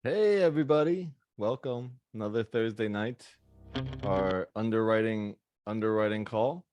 Hey everybody, welcome. Another Thursday night, our underwriting call.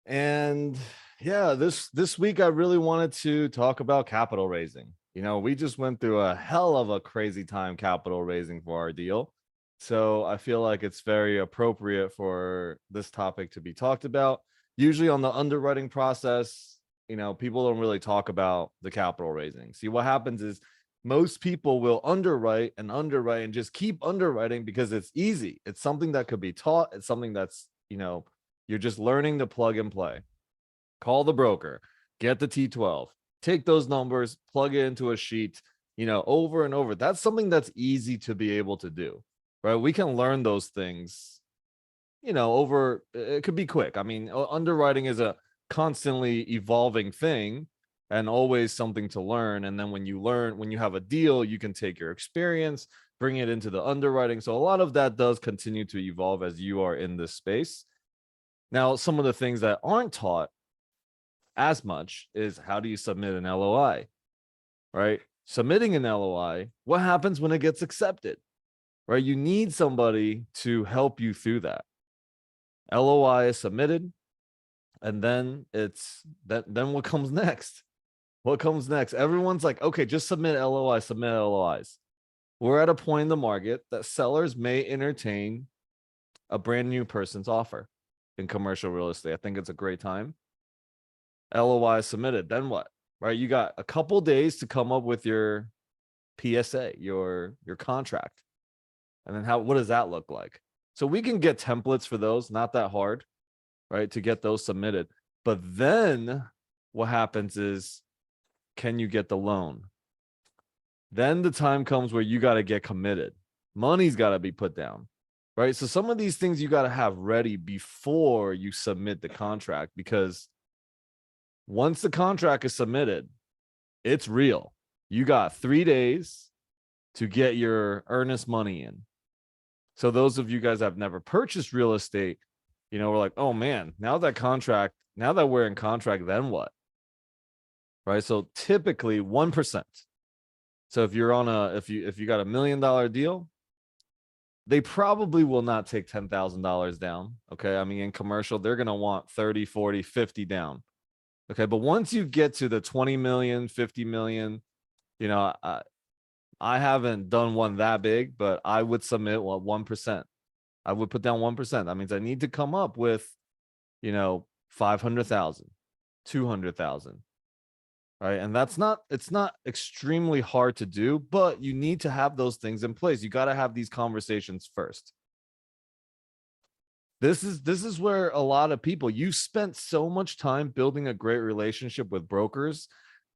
And yeah, this week I really wanted to talk about capital raising. We just went through a hell of a crazy time capital raising for our deal. So I feel like it's very appropriate for this topic to be talked about. Usually on the underwriting process, people don't really talk about the capital raising. See, what happens is most people will underwrite and just keep underwriting because it's easy. It's something that could be taught. It's something that's, you're just learning to plug and play. Call the broker, get the T12, take those numbers, plug it into a sheet, over and over. That's something that's easy to be able to do, right? We can learn those things, over, it could be quick. I mean, underwriting is a constantly evolving thing and always something to learn. And then when you have a deal, you can take your experience, bring it into the underwriting. So a lot of that does continue to evolve as you are in this space. Now, some of the things that aren't taught as much is how do you submit an LOI, right? Submitting an LOI, what happens when it gets accepted, right? You need somebody to help you through that. LOI is submitted, and then then what comes next? What comes next? Everyone's like, okay, just submit LOI, submit LOIs. We're at a point in the market that sellers may entertain a brand new person's offer in commercial real estate. I think it's a great time. LOI submitted. Then what? Right? You got a couple days to come up with your PSA, your contract. And then what does that look like? So we can get templates for those, not that hard, right? To get those submitted. But then what happens is, can you get the loan? Then the time comes where you got to get committed. Money's got to be put down, right? So some of these things you got to have ready before you submit the contract, because once the contract is submitted, it's real. You got 3 days to get your earnest money in. So those of you guys that have never purchased real estate, we're like, oh man, now that we're in contract, then what? Right? So typically 1%. So if you're on if you got $1 million deal, they probably will not take $10,000 down. Okay. I mean, in commercial, they're going to want 30, 40, 50 down. Okay. But once you get to the 20 million, 50 million, I haven't done one that big, but I would submit 1%. I would put down 1%. That means I need to come up with, 500,000, 200,000. Right. And it's not extremely hard to do, but you need to have those things in place. You got to have these conversations first. This is where a lot of people, you spent so much time building a great relationship with brokers.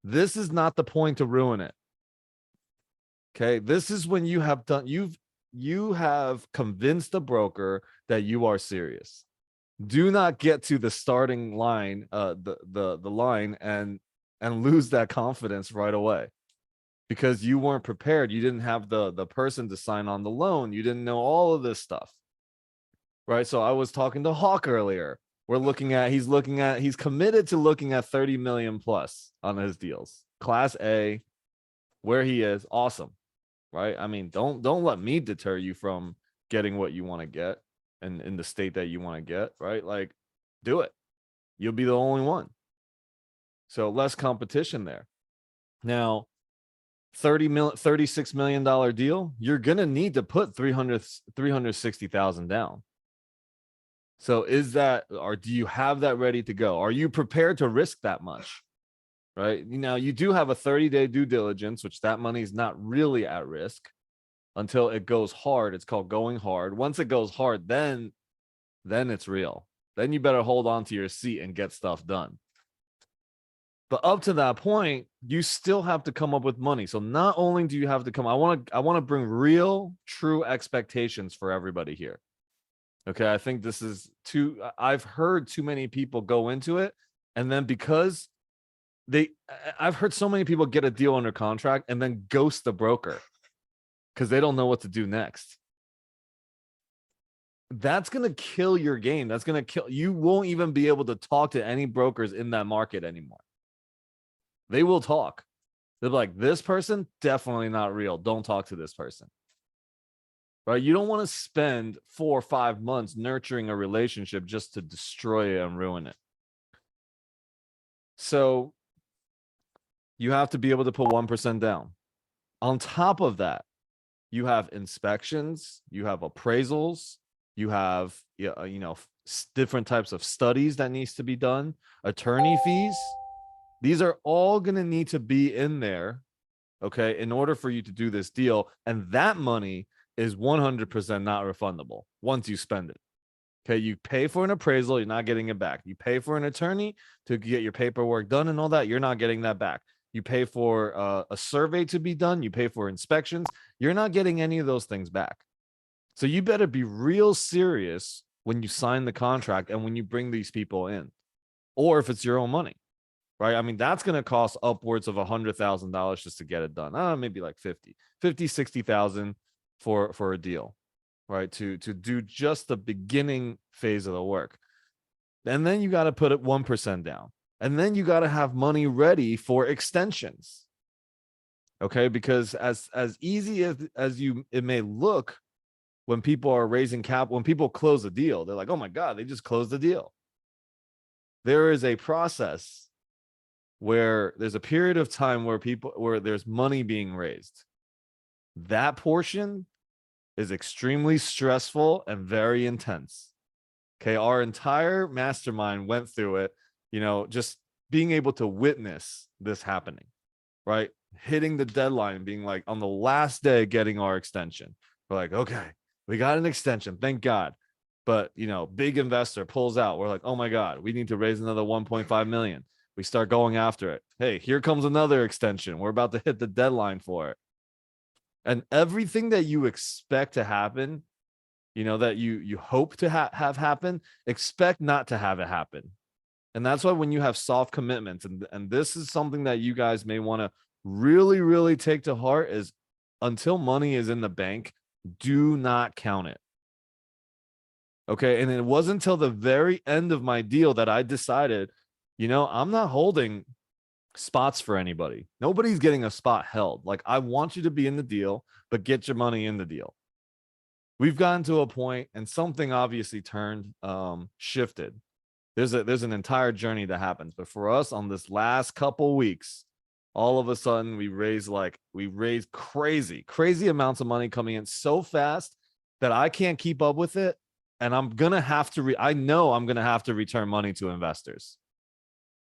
This is not the point to ruin it. Okay. This is when you have convinced the broker that you are serious. Do not get to the starting line, the line and lose that confidence right away because you weren't prepared. You didn't have the person to sign on the loan. You didn't know all of this stuff. Right. So I was talking to Hawk earlier. He's committed to looking at 30 million plus on his deals. Class A, where he is, awesome. Right. I mean, don't let me deter you from getting what you want to get and in the state that you want to get. Right. Like, do it. You'll be the only one. So less competition there. Now, $36 million deal, you're going to need to put 360,000 down. So do you have that ready to go? Are you prepared to risk that much? Right. You do have a 30-day due diligence, which that money is not really at risk until it goes hard. It's called going hard. Once it goes hard, then it's real. Then you better hold on to your seat and get stuff done. But up to that point, you still have to come up with money. So not only do you have to I want to bring real, true expectations for everybody here. Okay, I think this is I've heard too many people go into it, and then because I've heard so many people get a deal under contract and then ghost the broker because they don't know what to do next. That's going to kill your game. That's going to kill. You won't even be able to talk to any brokers in that market anymore. They will talk, They're like, this person, definitely not real. Don't talk to this person. Right? You don't want to spend 4 or 5 months nurturing a relationship just to destroy it and ruin it. So you have to be able to put 1% down. On top of that, you have inspections, you have appraisals, you have different types of studies that needs to be done, attorney fees. These are all going to need to be in there, okay, in order for you to do this deal. And that money is 100% not refundable once you spend it. Okay, you pay for an appraisal, you're not getting it back. You pay for an attorney to get your paperwork done and all that, you're not getting that back. You pay for a survey to be done, you pay for inspections, you're not getting any of those things back. So you better be real serious when you sign the contract and when you bring these people in, or if it's your own money, right? I mean, that's going to cost upwards of $100,000 just to get it done. Maybe like 60,000 for a deal, right? To do just the beginning phase of the work. And then you got to put it 1% down. And then you got to have money ready for extensions. Okay, because as easy as it may look when people are raising cap, when people close a deal, they're like, oh my God, they just closed the deal. There is a process where there's a period of time where there's money being raised. That portion is extremely stressful and very intense. Okay, our entire mastermind went through it, just being able to witness this happening, right? Hitting the deadline, being like on the last day getting our extension. We're like, okay, we got an extension, thank God. But, big investor pulls out. We're like, oh my God, we need to raise another 1.5 million. We start going after it. Hey, here comes another extension. We're about to hit the deadline for it. And everything that you expect to happen, that you hope to have happen, expect not to have it happen. And that's why when you have soft commitments, and this is something that you guys may want to really, really take to heart, is until money is in the bank, do not count it. Okay. And it wasn't until the very end of my deal that I decided, I'm not holding spots for anybody. Nobody's getting a spot held. Like, I want you to be in the deal, but get your money in the deal. We've gotten to a point, and something obviously shifted. There's an entire journey that happens. But for us on this last couple weeks, all of a sudden we raised crazy amounts of money coming in so fast that I can't keep up with it. And I'm going to have to, I know I'm going to have to return money to investors.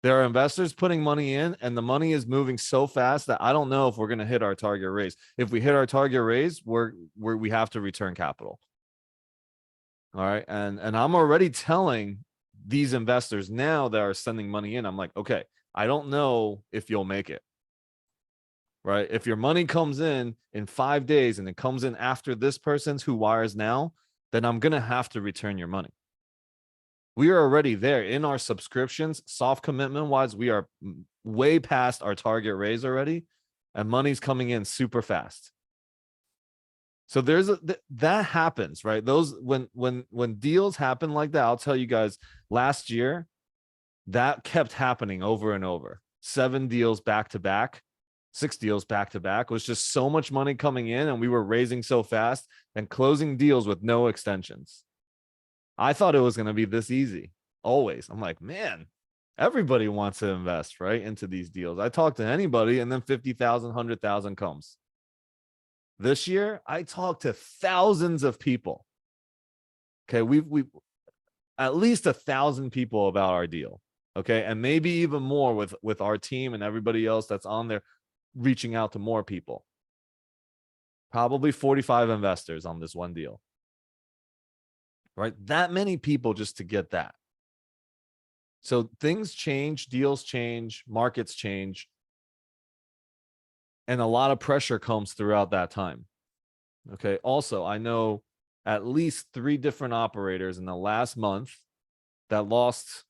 There are investors putting money in, and the money is moving so fast that I don't know if we're going to hit our target raise. If we hit our target raise, we have to return capital. All right. And I'm already telling these investors now that are sending money in, I'm like, okay, I don't know if you'll make it. Right. If your money comes in 5 days and it comes in after this person's who wires now, then I'm going to have to return your money. We are already there in our subscriptions, soft commitment wise. We are way past our target raise already, and money's coming in super fast. So that happens, right? Those when deals happen like that, I'll tell you guys, last year that kept happening over and over. 7 deals back to back, 6 deals back to back. It was just so much money coming in, and we were raising so fast and closing deals with no extensions. I thought it was going to be this easy. Always. I'm like, man, everybody wants to invest, right, into these deals. I talk to anybody, and then 50,000, 100,000 comes. This year, I talked to thousands of people. Okay, we've at least 1,000 people about our deal. Okay, and maybe even more with our team and everybody else that's on there, reaching out to more people. Probably 45 investors on this one deal. Right? That many people just to get that. So things change, deals change, markets change. And a lot of pressure comes throughout that time. Okay. Also, I know at least 3 different operators in the last month that lost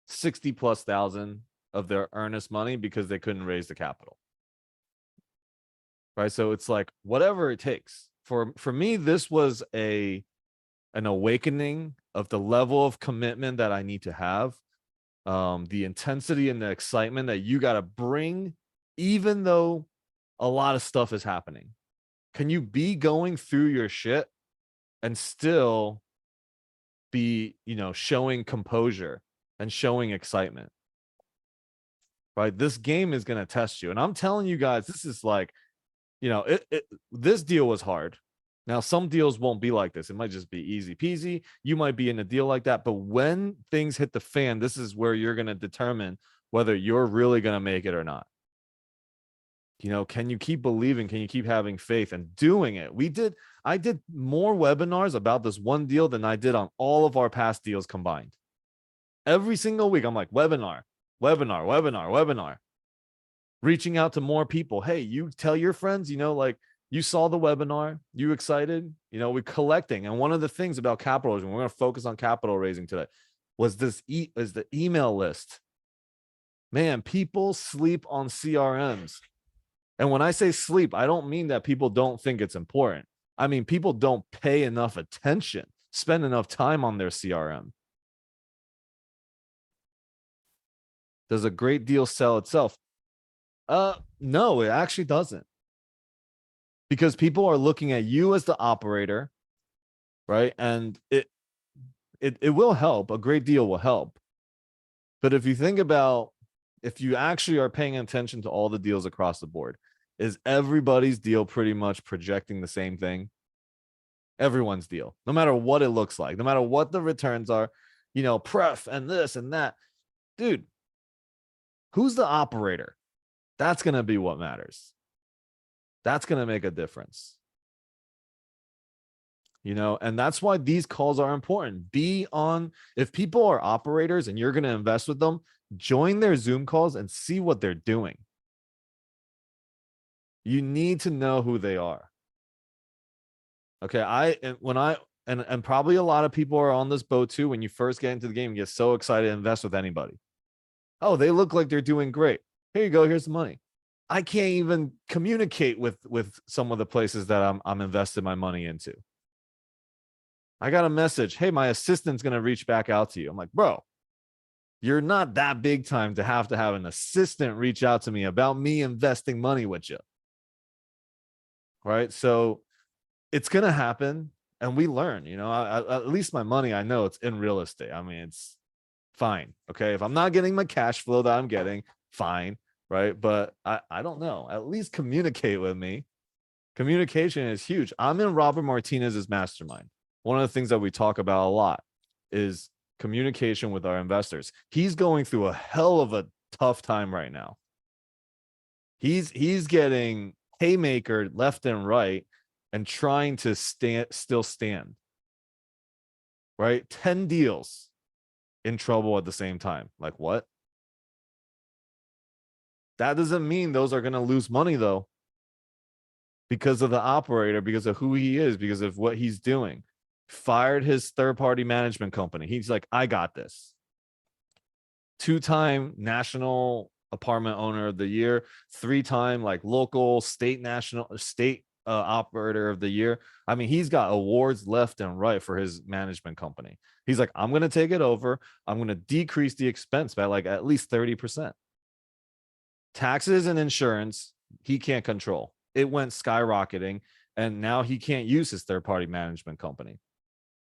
60 plus thousand of their earnest money because they couldn't raise the capital. Right. So it's like whatever it takes. For me, this was an awakening of the level of commitment that I need to have, the intensity and the excitement that you got to bring, even though a lot of stuff is happening. Can you be going through your shit and still be, showing composure and showing excitement? Right? This game is going to test you. And I'm telling you guys, this is like, this deal was hard. Now, some deals won't be like this. It might just be easy peasy. You might be in a deal like that. But when things hit the fan, this is where you're going to determine whether you're really going to make it or not. Can you keep believing? Can you keep having faith and doing it? I did more webinars about this one deal than I did on all of our past deals combined. Every single week, I'm like, webinar, webinar, webinar, webinar. Reaching out to more people. Hey, you tell your friends, like you saw the webinar, you excited, we're collecting. And one of the things about capital raising, we're going to focus on capital raising today, was the email list. Man, people sleep on CRMs. And when I say sleep, I don't mean that people don't think it's important. I mean, people don't pay enough attention, spend enough time on their CRM. Does a great deal sell itself? No, it actually doesn't. Because people are looking at you as the operator, right? And it will help. A great deal will help. But if you think about, if you actually are paying attention to all the deals across the board, is everybody's deal pretty much projecting the same thing? Everyone's deal, no matter what it looks like, no matter what the returns are, pref and this and that. Dude, who's the operator? That's going to be what matters. That's going to make a difference. And that's why these calls are important. If people are operators and you're going to invest with them, join their Zoom calls and see what they're doing. You need to know who they are. Okay. And probably a lot of people are on this boat too. When you first get into the game, you get so excited to invest with anybody. Oh, they look like they're doing great. Here you go. Here's the money. I can't even communicate with some of the places that I'm investing my money into. I got a message. Hey, my assistant's going to reach back out to you. I'm like, bro, you're not that big time to have an assistant reach out to me about me investing money with you. Right. So it's going to happen. And we learn, at least my money, I know it's in real estate. I mean, it's fine. Okay. If I'm not getting my cash flow that I'm getting, fine. Right. But I don't know. At least communicate with me. Communication is huge. I'm in Robert Martinez's mastermind. One of the things that we talk about a lot is communication with our investors. He's going through a hell of a tough time right now. He's getting haymaker left and right and trying to still stand. Right? 10 deals in trouble at the same time. Like what? That doesn't mean those are going to lose money though. Because of the operator, because of who he is, because of what he's doing. Fired his third-party management company. He's like, I got this. 2-time national apartment owner of the year, 3-time like local state operator of the year. I mean, he's got awards left and right for his management company. He's like, I'm going to take it over. I'm going to decrease the expense by like at least 30%. Taxes and insurance, he can't control. It went skyrocketing, and now he can't use his third-party management company.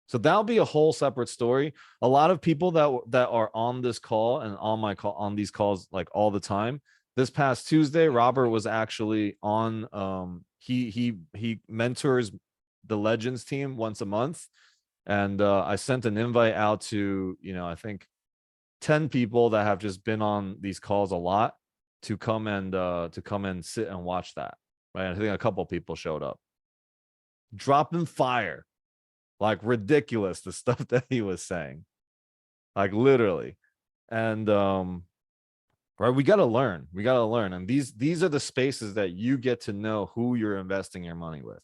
So that'll be a whole separate story. A lot of people that are on this call and on these calls like all the time. This past Tuesday, Robert was actually on. He mentors the Legends team once a month, and I sent an invite out to I think 10 people that have just been on these calls a lot to come and sit and watch that. Right, I think a couple people showed up, dropping fire. Like ridiculous, the stuff that he was saying, like literally. And right, we got to learn. And these are the spaces that you get to know who you're investing your money with,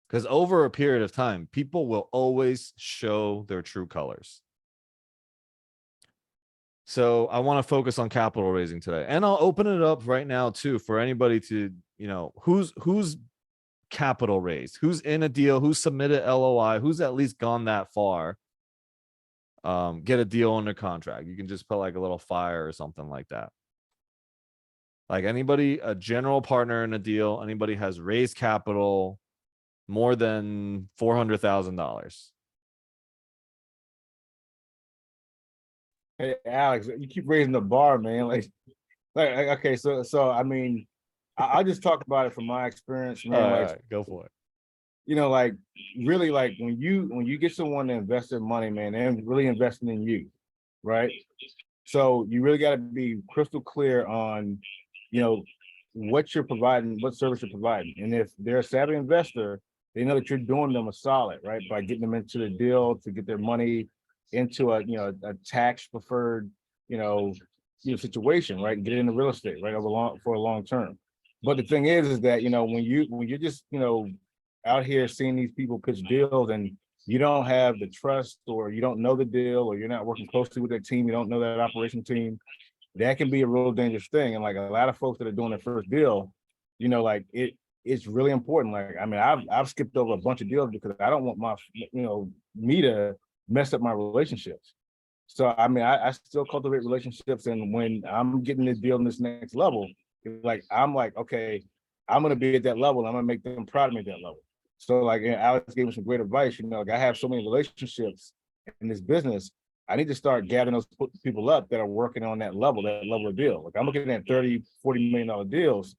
because over a period of time, people will always show their true colors. So I want to focus on capital raising today, and I'll open it up right now too for anybody to who's capital raised, who's in a deal, who's submitted LOI, who's at least gone that far, get a deal under contract. You can just put like a little fire or something like that. Like anybody, a general partner in a deal, anybody has raised capital more than $400,000. Hey, Alex, you keep raising the bar, man. Okay, so I mean, I'll just talk about it from my experience, All man. right, all Like, right, go for it. like really, like when you get someone to invest their money, man, they're really investing in you, right? So you really got to be crystal clear on, you know, what you're providing, what service you're providing. And if they're a savvy investor, they know that you're doing them a solid, right? By getting them into the deal to get their money into a tax preferred, you know, situation, right? And get into real estate, right? For a long term. But the thing is that, when you're just, out here seeing these people pitch deals and you don't have the trust or you don't know the deal or you're not working closely with that team, you don't know that operation team, that can be a real dangerous thing. And like a lot of folks that are doing their first deal, like it's really important. Like, I mean, I've skipped over a bunch of deals because I don't want me to mess up my relationships. So I mean, I still cultivate relationships, and when I'm getting this deal in this next level, like I'm like, okay, I'm gonna be at that level. I'm gonna make them proud of me at that level. So like, Alex gave me some great advice. Like I have so many relationships in this business. I need to start gathering those people up that are working on that level of deal. Like I'm looking at 30, $40 million deals,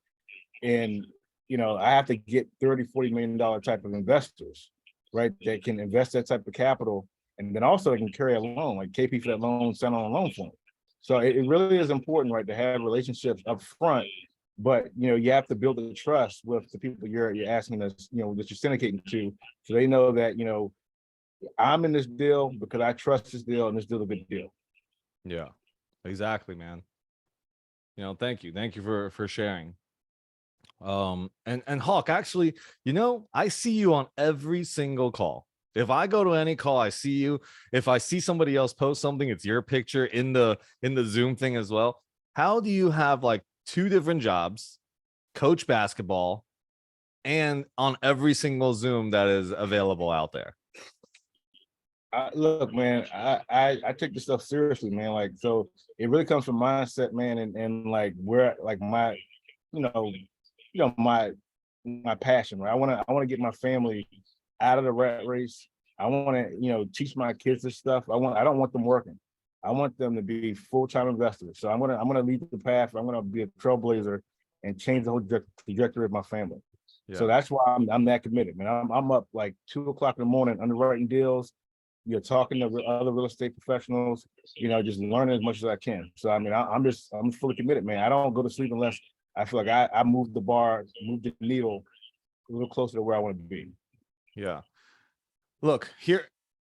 and I have to get 30, $40 million type of investors, right? That can invest that type of capital, and then also they can carry a loan, like KP for that loan, send on a loan for them. So it really is important, right, to have relationships up front, but you have to build the trust with the people you're asking us, that you're syndicating to, so they know that I'm in this deal because I trust this deal and this deal is a good deal. Yeah, exactly, man. Thank you. Thank you for sharing. And Hawk, actually, I see you on every single call. If I go to any call, I see you. If I see somebody else post something, it's your picture in the Zoom thing as well. How do you have like two different jobs, coach basketball, and on every single Zoom that is available out there? Look, man, I take this stuff seriously, man. Like, so it really comes from mindset, man, and like where like my, you know, my passion, right? I want to get my family out of the rat race. I want to, teach my kids this stuff. I don't want them working. I want them to be full-time investors. So I'm gonna lead the path. I'm gonna be a trailblazer and change the whole trajectory of my family. So Yeah. that's why I'm that committed, man. I'm up like 2 o'clock in the morning underwriting deals. You're talking to other real estate professionals, just learning as much as I can. So I mean, I'm fully committed, man. I don't go to sleep unless I feel like I moved the bar, moved the needle a little closer to where I want to be. Yeah. Look, here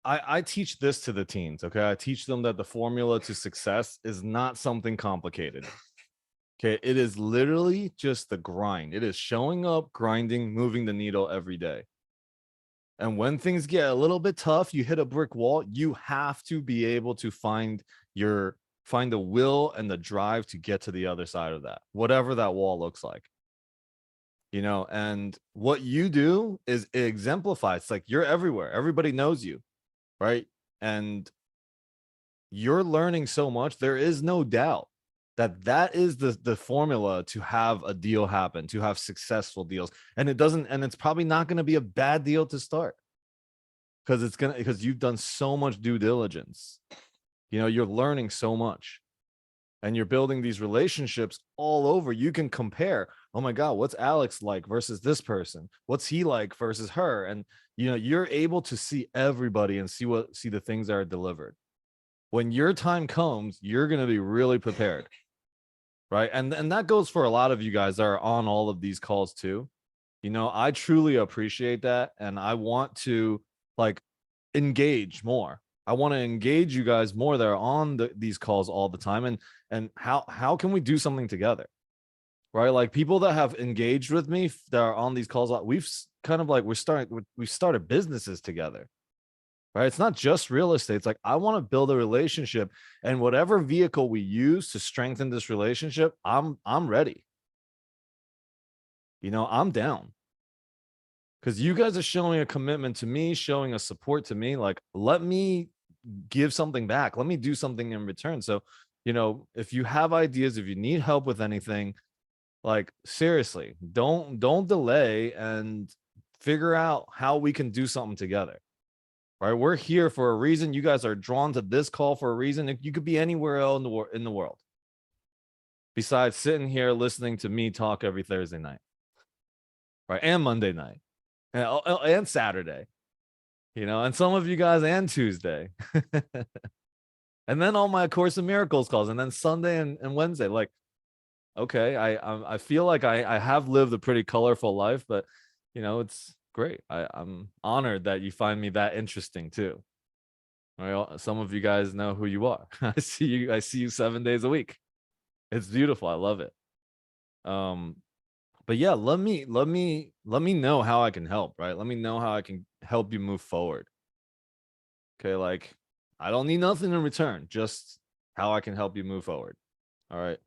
I teach this to the teens, okay? I teach them that the formula to success is not something complicated. Okay, it is literally just the grind. It is showing up, grinding, moving the needle every day. And when things get a little bit tough, you hit a brick wall, you have to be able to find the will and the drive to get to the other side of that, whatever that wall looks like. And what you do is it exemplifies, it's like you're everywhere. Everybody knows you, right? And you're learning so much. There is no doubt that is the formula to have a deal happen, to have successful deals. And it's probably not going to be a bad deal to start, because you've done so much due diligence. You're learning so much, and you're building these relationships all over. You can compare, oh my God, what's Alex like versus this person? What's he like versus her? And you're able to see everybody and see the things that are delivered. When your time comes, you're going to be really prepared. Right. And that goes for a lot of you guys that are on all of these calls too. I truly appreciate that. And I want to like engage more. I want to engage you guys more that are on these calls all the time. And how can we do something together? Right. Like people that have engaged with me that are on these calls, we've kind of like, we started businesses together. Right. It's not just real estate. It's like, I want to build a relationship, and whatever vehicle we use to strengthen this relationship, I'm ready. I'm down, because you guys are showing a commitment to me, showing a support to me. Like, let me give something back. Let me do something in return. So, if you have ideas, if you need help with anything, Like, seriously, don't delay and figure out how we can do something together. Right? We're here for a reason. You guys are drawn to this call for a reason. You could be anywhere else in the world besides sitting here listening to me talk every Thursday night, right? And Monday night, and Saturday, and some of you guys and Tuesday. And then all my Course in Miracles calls, and then Sunday and Wednesday. Like, okay, I feel like I have lived a pretty colorful life, but it's great. I'm honored that you find me that interesting too. Well, some of you guys know who you are. I see you 7 days a week. It's beautiful. I love it. But yeah, let me know how I can help, right? Let me know how I can help you move forward. Okay, like, I don't need nothing in return, just how I can help you move forward. All right.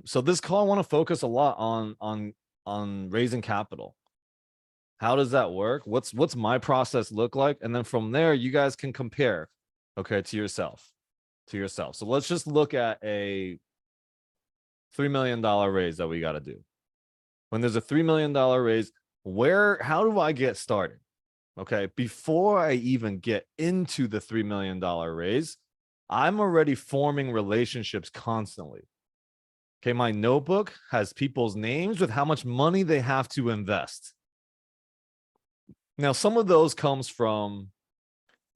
So this call, I want to focus a lot on raising capital. How does that work? What's my process look like? And then from there, you guys can compare, okay, to yourself. So let's just look at a $3 million raise that we got to do. When there's a $3 million raise, how do I get started? Okay, before I even get into the $3 million raise, I'm already forming relationships constantly. Okay, my notebook has people's names with how much money they have to invest. Now, some of those comes from,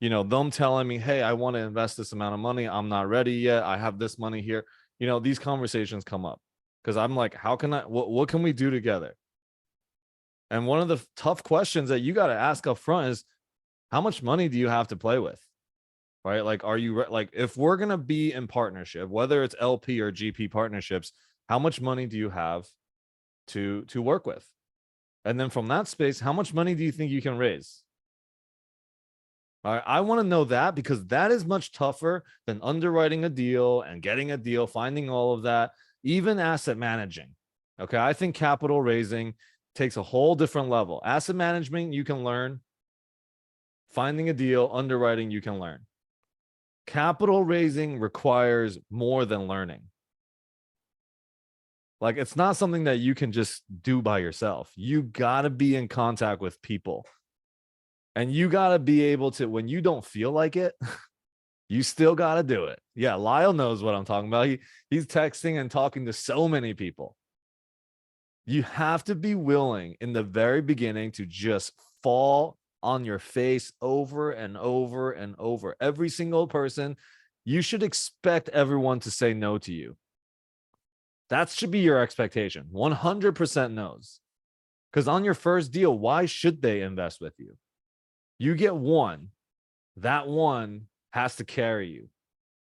them telling me, hey, I want to invest this amount of money. I'm not ready yet. I have this money here. These conversations come up because I'm like, what can we do together? And one of the tough questions that you got to ask up front is, how much money do you have to play with? Right? Like, are you like, if we're going to be in partnership, whether it's LP or GP partnerships, how much money do you have to work with? And then from that space, how much money do you think you can raise? All right, I want to know that, because that is much tougher than underwriting a deal and getting a deal, finding all of that, even asset managing. Okay, I think capital raising takes a whole different level. Asset management, you can learn. Finding a deal, underwriting, you can learn. Capital raising requires more than learning. Like, it's not something that you can just do by yourself. You got to be in contact with people. And you got to be able to, when you don't feel like it, you still got to do it. Yeah, Lyle knows what I'm talking about. He's texting and talking to so many people. You have to be willing in the very beginning to just fall on your face over and over and over. Every single person, you should expect everyone to say no to you. That should be your expectation. 100% no's. Because on your first deal, why should they invest with you? You get one. That one has to carry you.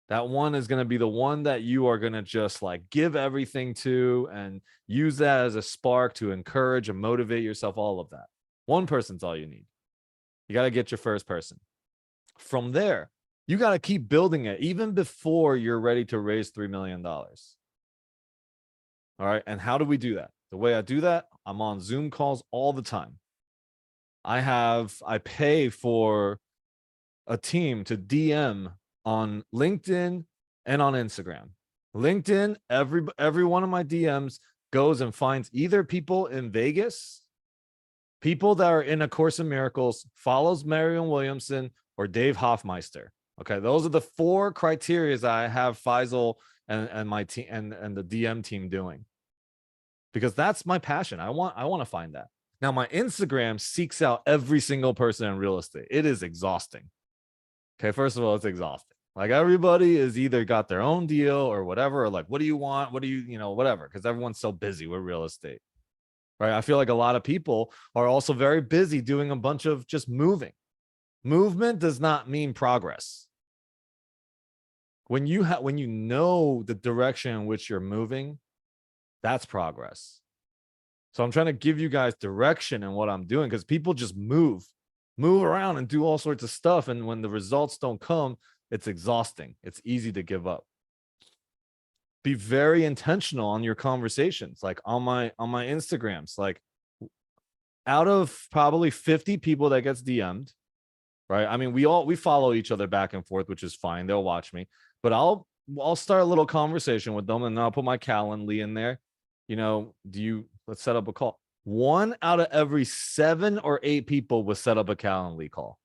That one is going to be the one that you are going to just like give everything to and use that as a spark to encourage and motivate yourself, all of that. One person's all you need. You got to get your first person. From there, you got to keep building it even before you're ready to raise $3 million. All right. And how do we do that? The way I do that, I'm on Zoom calls all the time. I pay for a team to DM on LinkedIn and on Instagram. LinkedIn, every one of my DMs goes and finds either people in Vegas, people that are in A Course in Miracles, follows Marion Williamson or Dave Hoffmeister. Okay, those are the 4 criteria that I have Faisal and my team and the DM team doing, because that's my passion. I want to find that. Now, my Instagram seeks out every single person in real estate. It is exhausting. Okay, first of all, it's exhausting. Like, everybody is either got their own deal or whatever, or like, what do you want? What do you, whatever, because everyone's so busy with real estate, right? I feel like a lot of people are also very busy doing a bunch of just moving. Movement does not mean progress. When you know the direction in which you're moving, that's progress. So I'm trying to give you guys direction in what I'm doing, because people just move around and do all sorts of stuff. And when the results don't come, it's exhausting. It's easy to give up. Be very intentional on your conversations. Like on my Instagrams, like out of probably 50 people that gets DM'd, right? I mean, we follow each other back and forth, which is fine. They'll watch me, but I'll start a little conversation with them, and then I'll put my Calendly in there. let's set up a call. 1 out of every 7 or 8 people will set up a Calendly call.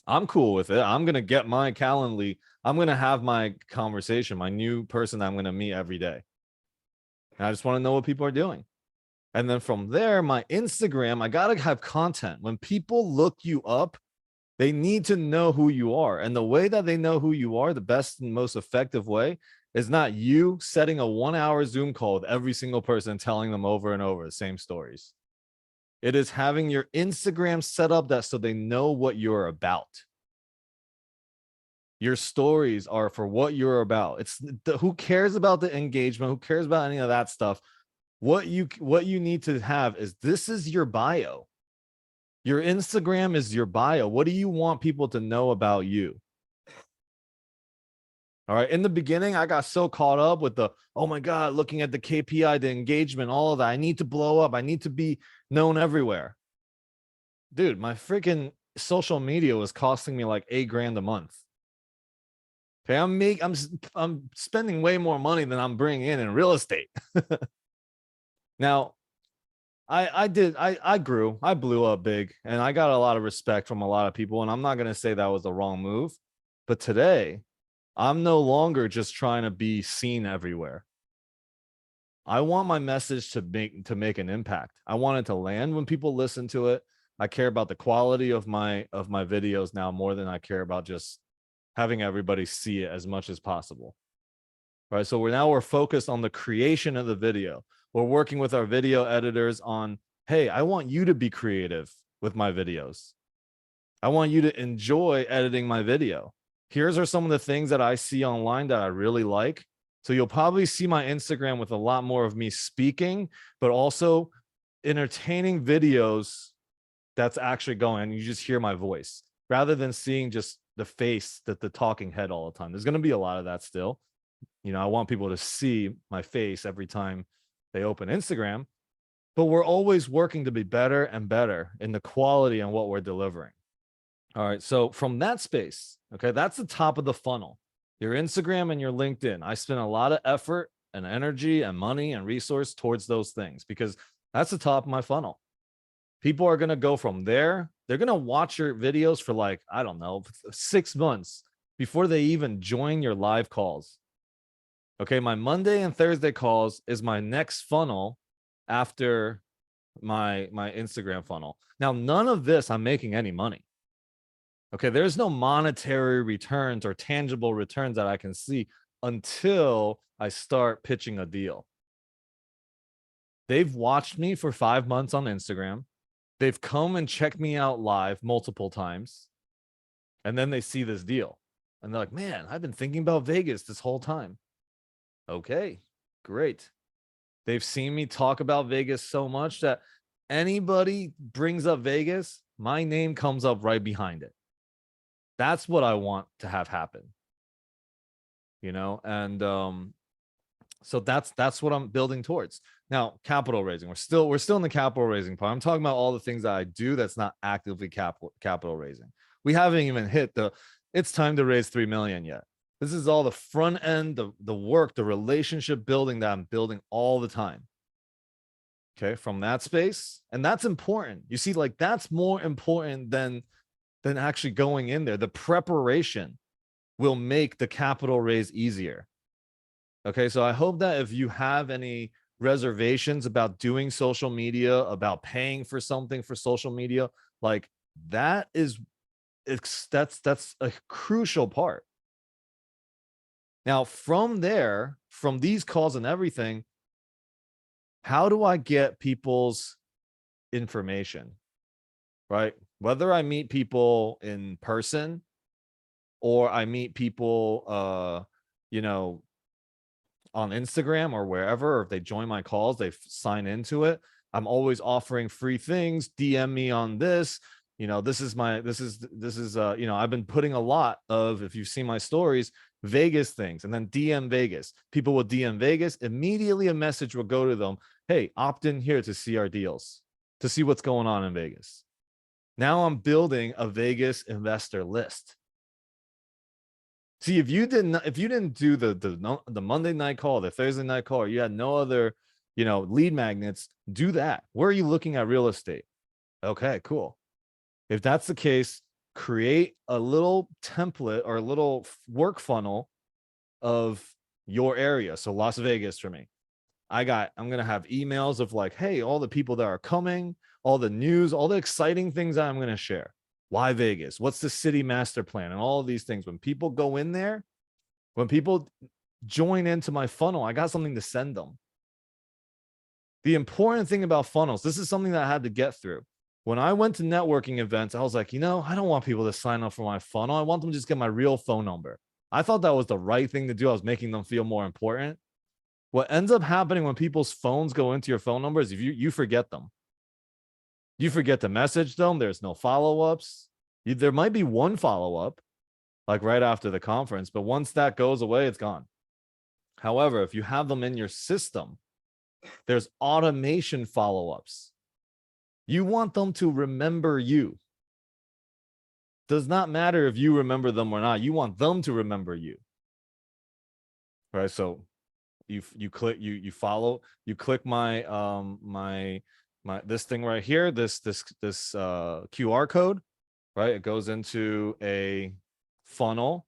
I'm cool with it. I'm going to get my Calendly. I'm going to have my conversation, my new person I'm going to meet every day. And I just want to know what people are doing. And then from there, my Instagram, I got to have content. When people look you up, they need to know who you are. And the way that they know who you are, the best and most effective way, is not you setting a 1-hour Zoom call with every single person, telling them over and over the same stories. It is having your Instagram set up that so they know what you're about. Your stories are for what you're about. Who cares about the engagement? Who cares about any of that stuff? What you need to have is, this is your bio. Your Instagram is your bio. What do you want people to know about you? All right. In the beginning, I got so caught up with oh my God, looking at the KPI, the engagement, all of that. I need to blow up. I need to be known everywhere. Dude, my freaking social media was costing me like $8,000 a month. Okay. I'm spending way more money than I'm bringing in real estate. Now, I grew, I blew up big, and I got a lot of respect from a lot of people. And I'm not going to say that was the wrong move, but today I'm no longer just trying to be seen everywhere. I want my message to make an impact. I want it to land when people listen to it. I care about the quality of my videos now more than I care about just having everybody see it as much as possible. Right. So we're focused on the creation of the video. We're working with our video editors on, hey, I want you to be creative with my videos. I want you to enjoy editing my video. Here's are some of the things that I see online that I really like. So you'll probably see my Instagram with a lot more of me speaking, but also entertaining videos that's actually going, and you just hear my voice rather than seeing just the face, that the talking head all the time. There's going to be a lot of that still. I want people to see my face every time they open Instagram, but we're always working to be better and better in the quality and what we're delivering. All right. So from that space, okay, that's the top of the funnel, your Instagram and your LinkedIn. I spend a lot of effort and energy and money and resource towards those things because that's the top of my funnel. People are going to go from there. They're going to watch your videos for like, I don't know, 6 months before they even join your live calls. Okay, my Monday and Thursday calls is my next funnel after my Instagram funnel. Now, none of this I'm making any money. Okay, there's no monetary returns or tangible returns that I can see until I start pitching a deal. They've watched me for 5 months on Instagram. They've come and checked me out live multiple times. And then they see this deal. And they're like, man, I've been thinking about Vegas this whole time. Okay, great. They've seen me talk about Vegas so much that anybody brings up Vegas, my name comes up right behind it. That's what I want to have happen. And so that's what I'm building towards. Now, capital raising. We're still in the capital raising part. I'm talking about all the things that I do that's not actively capital raising. We haven't even hit it's time to raise 3 million yet. This is all the front end, the work, the relationship building that I'm building all the time. Okay, from that space. And that's important. You see, like that's more important than actually going in there. The preparation will make the capital raise easier. Okay, so I hope that if you have any reservations about doing social media, about paying for something for social media, like that's a crucial part. Now, from there, from these calls and everything, how do I get people's information? Right? Whether I meet people in person or I meet people on Instagram or wherever, or if they join my calls, they sign into it. I'm always offering free things. DM me on this. This is I've been putting a lot of, if you've seen my stories, Vegas things, and then DM Vegas. People will DM Vegas. Immediately a message will go to them. Hey, opt in here to see our deals, to see what's going on in Vegas. Now I'm building a Vegas investor list. See, if you didn't do the Monday night call, the Thursday night call, or you had no other, lead magnets, do that. Where are you looking at real estate? Okay, cool. If that's the case, create a little template or a little work funnel of your area. So Las Vegas for me. I'm going to have emails of like, hey, all the people that are coming, all the news, all the exciting things that I'm going to share. Why Vegas? What's the city master plan? And all of these things. When people go in there, when people join into my funnel, I got something to send them. The important thing about funnels, this is something that I had to get through. When I went to networking events, I was like, I don't want people to sign up for my funnel. I want them to just get my real phone number. I thought that was the right thing to do. I was making them feel more important. What ends up happening when people's phones go into your phone numbers, if you forget them. You forget to message them. There's no follow-ups. There might be one follow-up, like right after the conference, but once that goes away, it's gone. However, if you have them in your system, there's automation follow-ups. You want them to remember you. Does not matter if you remember them or not. You want them to remember you. Right? So you click, you follow, you click my my this thing right here, this QR code, right? It goes into a funnel.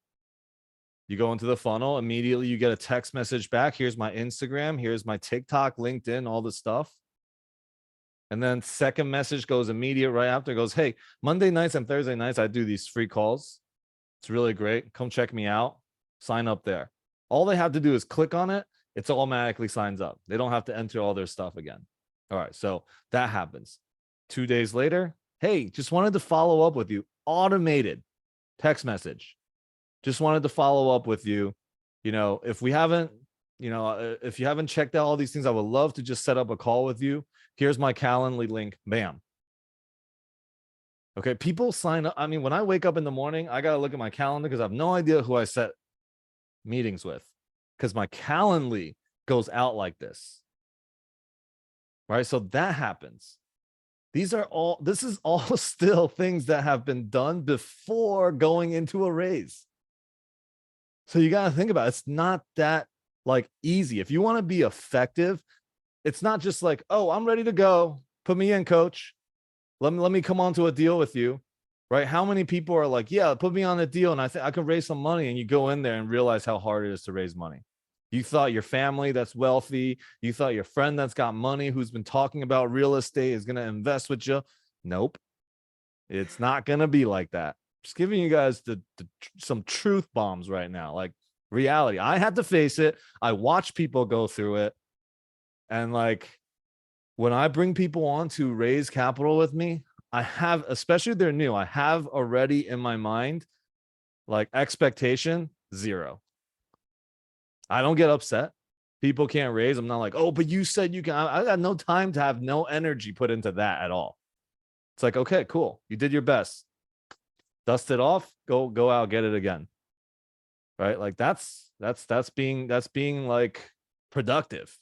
You go into the funnel, immediately you get a text message back. Here's my Instagram, here's my TikTok, LinkedIn, all the stuff. And then second message goes immediate right after. It goes, hey, Monday nights and Thursday nights, I do these free calls. It's really great. Come check me out. Sign up there. All they have to do is click on it. It's automatically signs up. They don't have to enter all their stuff again. All right. So that happens. 2 days later, hey, just wanted to follow up with you. Automated text message. Just wanted to follow up with you. If we haven't, if you haven't checked out all these things, I would love to just set up a call with you. Here's my Calendly link. Bam. Okay. People sign up. I mean, when I wake up in the morning, I got to look at my calendar because I have no idea who I set meetings with because my Calendly goes out like this. Right. So that happens. This is all still things that have been done before going into a raise. So you got to think about it. It's not that like easy. If you want to be effective, it's not just like, oh, I'm ready to go. Put me in, coach. Let me come on to a deal with you. Right? How many people are like, yeah, put me on a deal and I think I can raise some money, and you go in there and realize how hard it is to raise money. You thought your family that's wealthy, you thought your friend that's got money who's been talking about real estate is going to invest with you. Nope. It's not going to be like that. Just giving you guys some truth bombs right now, like reality. I had to face it. I watch people go through it. And like when I bring people on to raise capital with me, I have, especially if they're new, I have already in my mind, like expectation 0. I don't get upset. People can't raise. I'm not like, oh, but you said you can. I got no time to have no energy put into that at all. It's like, okay, cool. You did your best. Dust it off. Go out, get it again. Right? Like that's being like productive.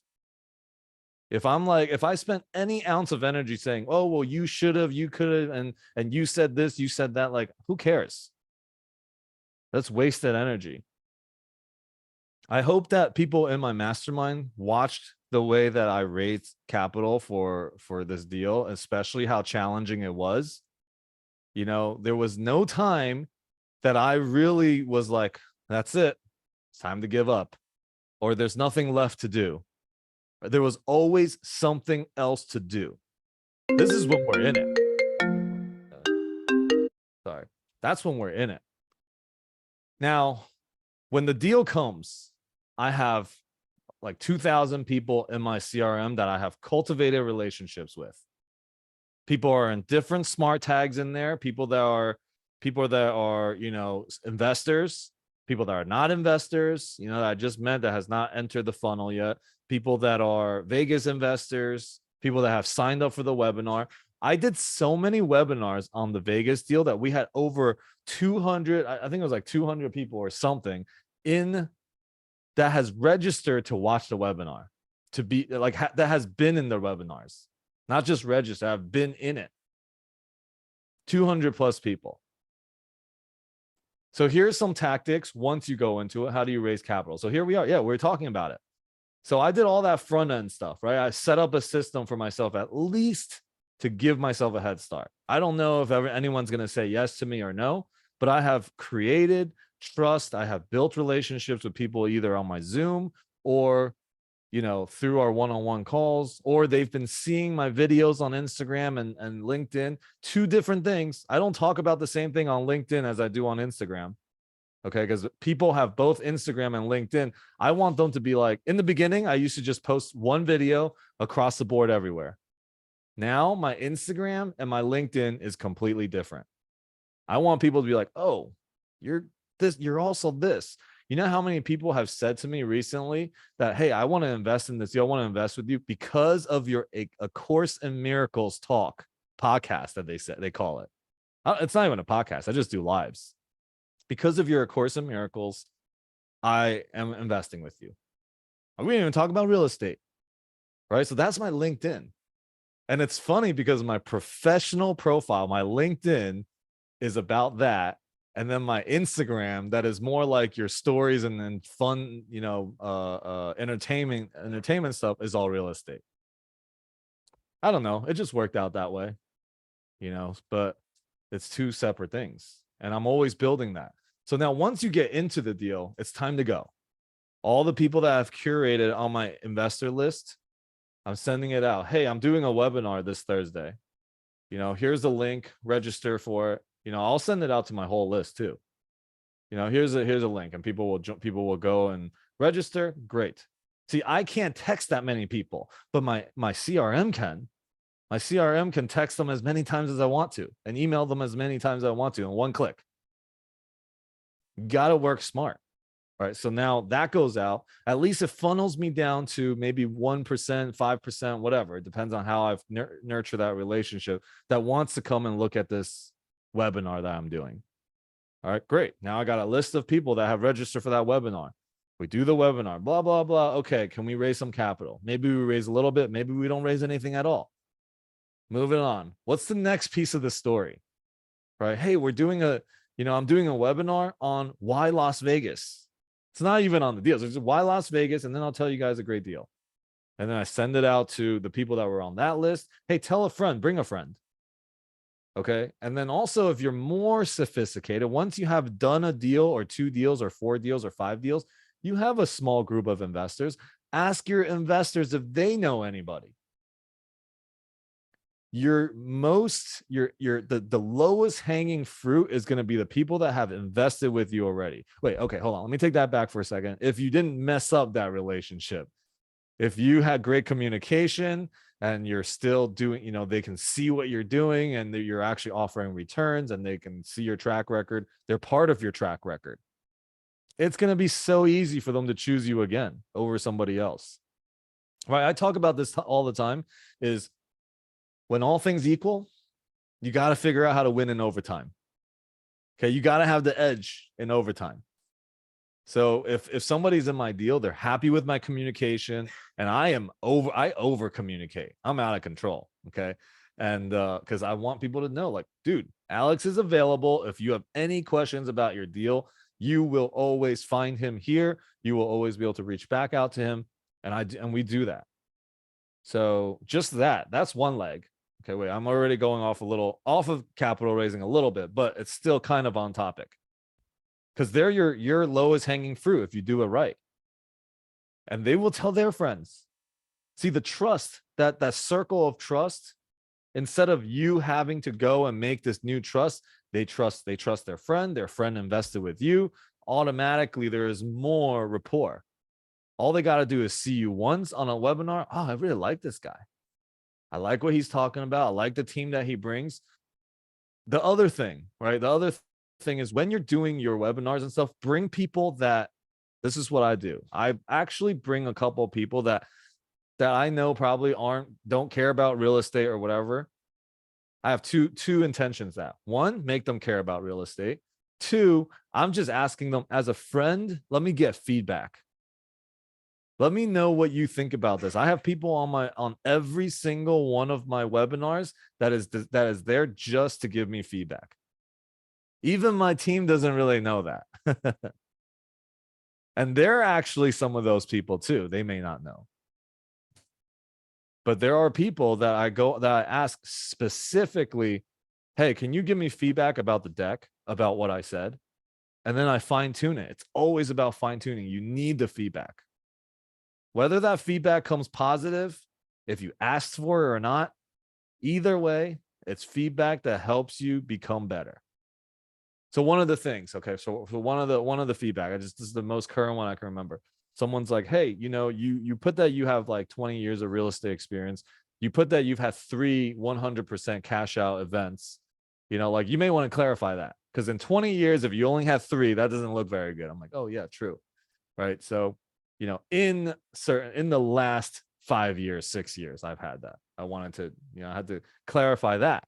If I spent any ounce of energy saying, oh, well, you should have, you could have, and you said this, you said that, like, who cares? That's wasted energy. I hope that people in my mastermind watched the way that I raised capital for this deal, especially how challenging it was. There was no time that I really was like, that's it. It's time to give up. Or there's nothing left to do. There was always something else to do. This is when we're in it. Sorry. That's when we're in it. Now, when the deal comes, I have like 2,000 people in my CRM that I have cultivated relationships with. People are in different smart tags in there. People that are, investors, people that are not investors, that I just met that has not entered the funnel yet. People that are Vegas investors, people that have signed up for the webinar. I did so many webinars on the Vegas deal that we had over 200, I think it was like 200 people or something that has registered to watch the webinar, to be like, that has been in the webinars, not just register, have been in it. 200 plus people. So here's some tactics once you go into it. How do you raise capital? So here we are. Yeah, we're talking about it. So I did all that front end stuff, right? I set up a system for myself at least to give myself a head start. I don't know if anyone's going to say yes to me or no, but I have created trust. I have built relationships with people either on my Zoom or, through our one-on-one calls, or they've been seeing my videos on Instagram and LinkedIn. Two different things. I don't talk about the same thing on LinkedIn as I do on Instagram. Okay, because people have both Instagram and LinkedIn. I want them to be like, in the beginning, I used to just post one video across the board everywhere. Now my Instagram and my LinkedIn is completely different. I want people to be like, oh, you're this, you're also this. You know how many people have said to me recently that, hey, I want to invest in this deal. I want to invest with you because of your A Course in Miracles talk podcast that they call it. It's not even a podcast. I just do lives. Because of your A Course in Miracles, I am investing with you. We didn't even talk about real estate, right? So that's my LinkedIn. And it's funny because my professional profile, my LinkedIn, is about that. And then my Instagram, that is more like your stories and then fun, entertainment stuff, is all real estate. I don't know. It just worked out that way, but it's two separate things. And I'm always building that. So now once you get into the deal, it's time to go. All the people that I've curated on my investor list, I'm sending it out. Hey, I'm doing a webinar this Thursday. Here's the link, register for it. I'll send it out to my whole list too. Here's a link, and people will go and register. Great. See, I can't text that many people, but my CRM can. My CRM can text them as many times as I want to and email them as many times as I want to in one click. Got to work smart. Right. So now that goes out. At least it funnels me down to maybe 1%, 5%, whatever. It depends on how I've nurtured that relationship that wants to come and look at this webinar that I'm doing. All right, great. Now I got a list of people that have registered for that webinar. We do the webinar, blah, blah, blah. Okay, can we raise some capital? Maybe we raise a little bit. Maybe we don't raise anything at all. Moving on. What's the next piece of the story? Right. Hey, I'm doing a webinar on why Las Vegas. It's not even on the deals. It's just why Las Vegas. And then I'll tell you guys a great deal. And then I send it out to the people that were on that list. Hey, tell a friend, bring a friend. Okay. And then also, if you're more sophisticated, once you have done a deal or 2 deals or 4 deals or 5 deals, you have a small group of investors. Ask your investors if they know anybody. The lowest hanging fruit is going to be the people that have invested with you already. Wait, okay, hold on. Let me take that back for a second. If you didn't mess up that relationship, if you had great communication and you're still doing, they can see what you're doing and you're actually offering returns and they can see your track record, they're part of your track record. It's going to be so easy for them to choose you again over somebody else. Right? I talk about this all the time is, when all things equal, you got to figure out how to win in overtime. Okay, you got to have the edge in overtime. So if somebody's in my deal, they're happy with my communication, and I over communicate. I'm out of control. Okay. And because I want people to know, like, dude, Alex is available. If you have any questions about your deal, you will always find him here. You will always be able to reach back out to him. And we do that. So just that's one leg. Okay, wait, I'm already going off of capital raising a little bit, but it's still kind of on topic because they're your lowest hanging fruit if you do it right. And they will tell their friends. See, the trust, that circle of trust, instead of you having to go and make this new trust, they trust their friend invested with you. Automatically, there is more rapport. All they got to do is see you once on a webinar. Oh, I really like this guy. I like what he's talking about. I like the team that he brings. The other thing, right? The other thing is when you're doing your webinars and stuff, bring people that, this is what I do. I actually bring a couple of people that I know probably don't care about real estate or whatever. I have two intentions. That one, make them care about real estate. 2, I'm just asking them as a friend, let me get feedback. Let me know what you think about this. I have people on every single one of my webinars that is there just to give me feedback. Even my team doesn't really know that. And they're actually some of those people too. They may not know. But there are people that I ask specifically, hey, can you give me feedback about the deck, about what I said? And then I fine tune it. It's always about fine tuning. You need the feedback. Whether that feedback comes positive, if you asked for it or not, either way, it's feedback that helps you become better. So one of the things, okay, so one of the feedback, this is the most current one I can remember. Someone's like, hey, you put that you have like 20 years of real estate experience. You put that you've had 3 100% cash out events. Like you may want to clarify that, because in 20 years, if you only have 3, that doesn't look very good. I'm like, oh yeah, true, right? So, in the last 5 years, 6 years, I've had that. I wanted to, I had to clarify that.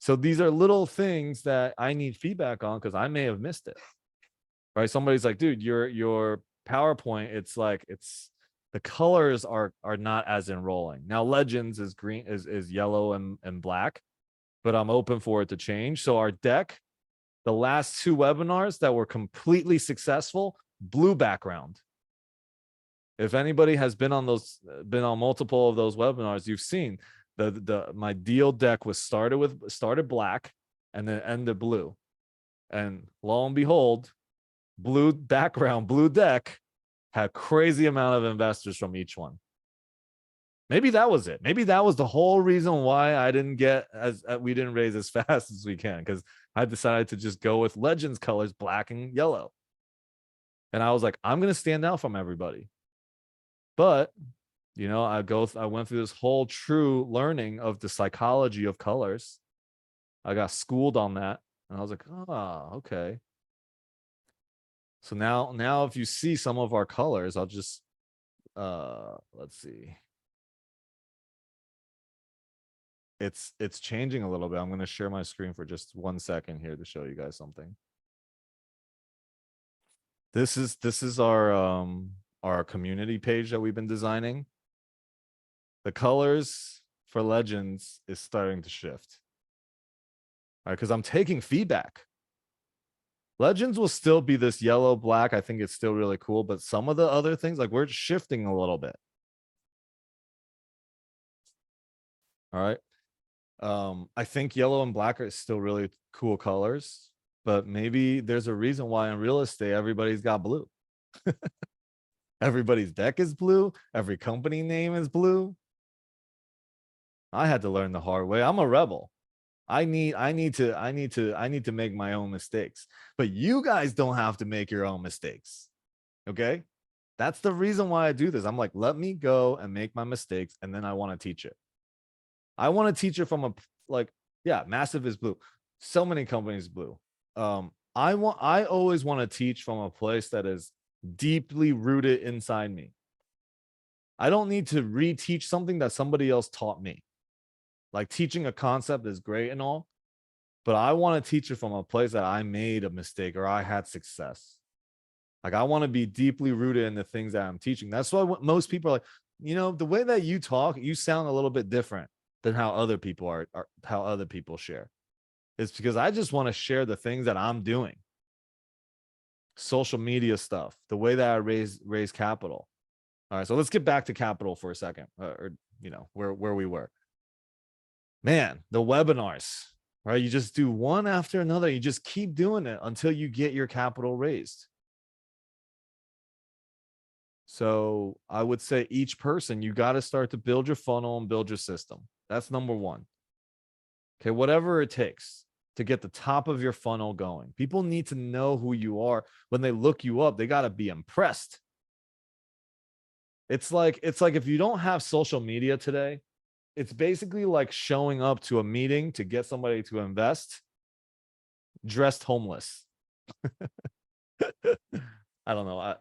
So these are little things that I need feedback on because I may have missed it. Right? Somebody's like, dude, your PowerPoint, it's the colors are not as enrolling. Now Legends is green, is yellow and black, but I'm open for it to change. So our deck, the last 2 webinars that were completely successful, blue background. If anybody has been on multiple of those webinars, you've seen my deal deck was started black and then ended blue. And lo and behold, blue background, blue deck had crazy amount of investors from each one. Maybe that was it. Maybe that was the whole reason why I didn't get we didn't raise as fast as we can, because I decided to just go with Legends colors, black and yellow. And I was like, I'm going to stand out from everybody. But I went through this whole true learning of the psychology of colors. I got schooled on that, and I was like, oh, okay. So now if you see some of our colors, I'll just let's see. It's changing a little bit. I'm going to share my screen for just 1 second here to show you guys something. This is our community page that we've been designing. The colors for Legends is starting to shift. All right, because I'm taking feedback. Legends will still be this yellow black. I think it's still really cool, but some of the other things, like, we're shifting a little bit. All right. I think yellow and black are still really cool colors, but maybe there's a reason why in real estate everybody's got blue. Everybody's deck is blue. Every company name is blue. I had to learn the hard way. I'm a rebel. I need to make my own mistakes. But you guys don't have to make your own mistakes. Okay? That's the reason why I do this. I'm like, let me go and make my mistakes, and then I want to teach it. I want to teach it from Massive is blue. So many companies blue. I always want to teach from a place that is deeply rooted inside me. I don't need to reteach something that somebody else taught me. Like, teaching a concept is great and all, but I want to teach it from a place that I made a mistake or I had success. Like, I want to be deeply rooted in the things that I'm teaching. That's why most people are like, the way that you talk, you sound a little bit different than how other people are how other people share. It's because I just want to share the things that I'm doing. Social media stuff, the way that I raise capital. All right, so let's get back to capital for a second, or where we were. Man, the webinars, right? You just do one after another. You just keep doing it until you get your capital raised. So I would say each person, you got to start to build your funnel and build your system. That's number one. Okay, whatever it takes to get the top of your funnel going. People need to know who you are. When they look you up, they got to be impressed. It's like if you don't have social media today, it's basically like showing up to a meeting to get somebody to invest dressed homeless. I don't know.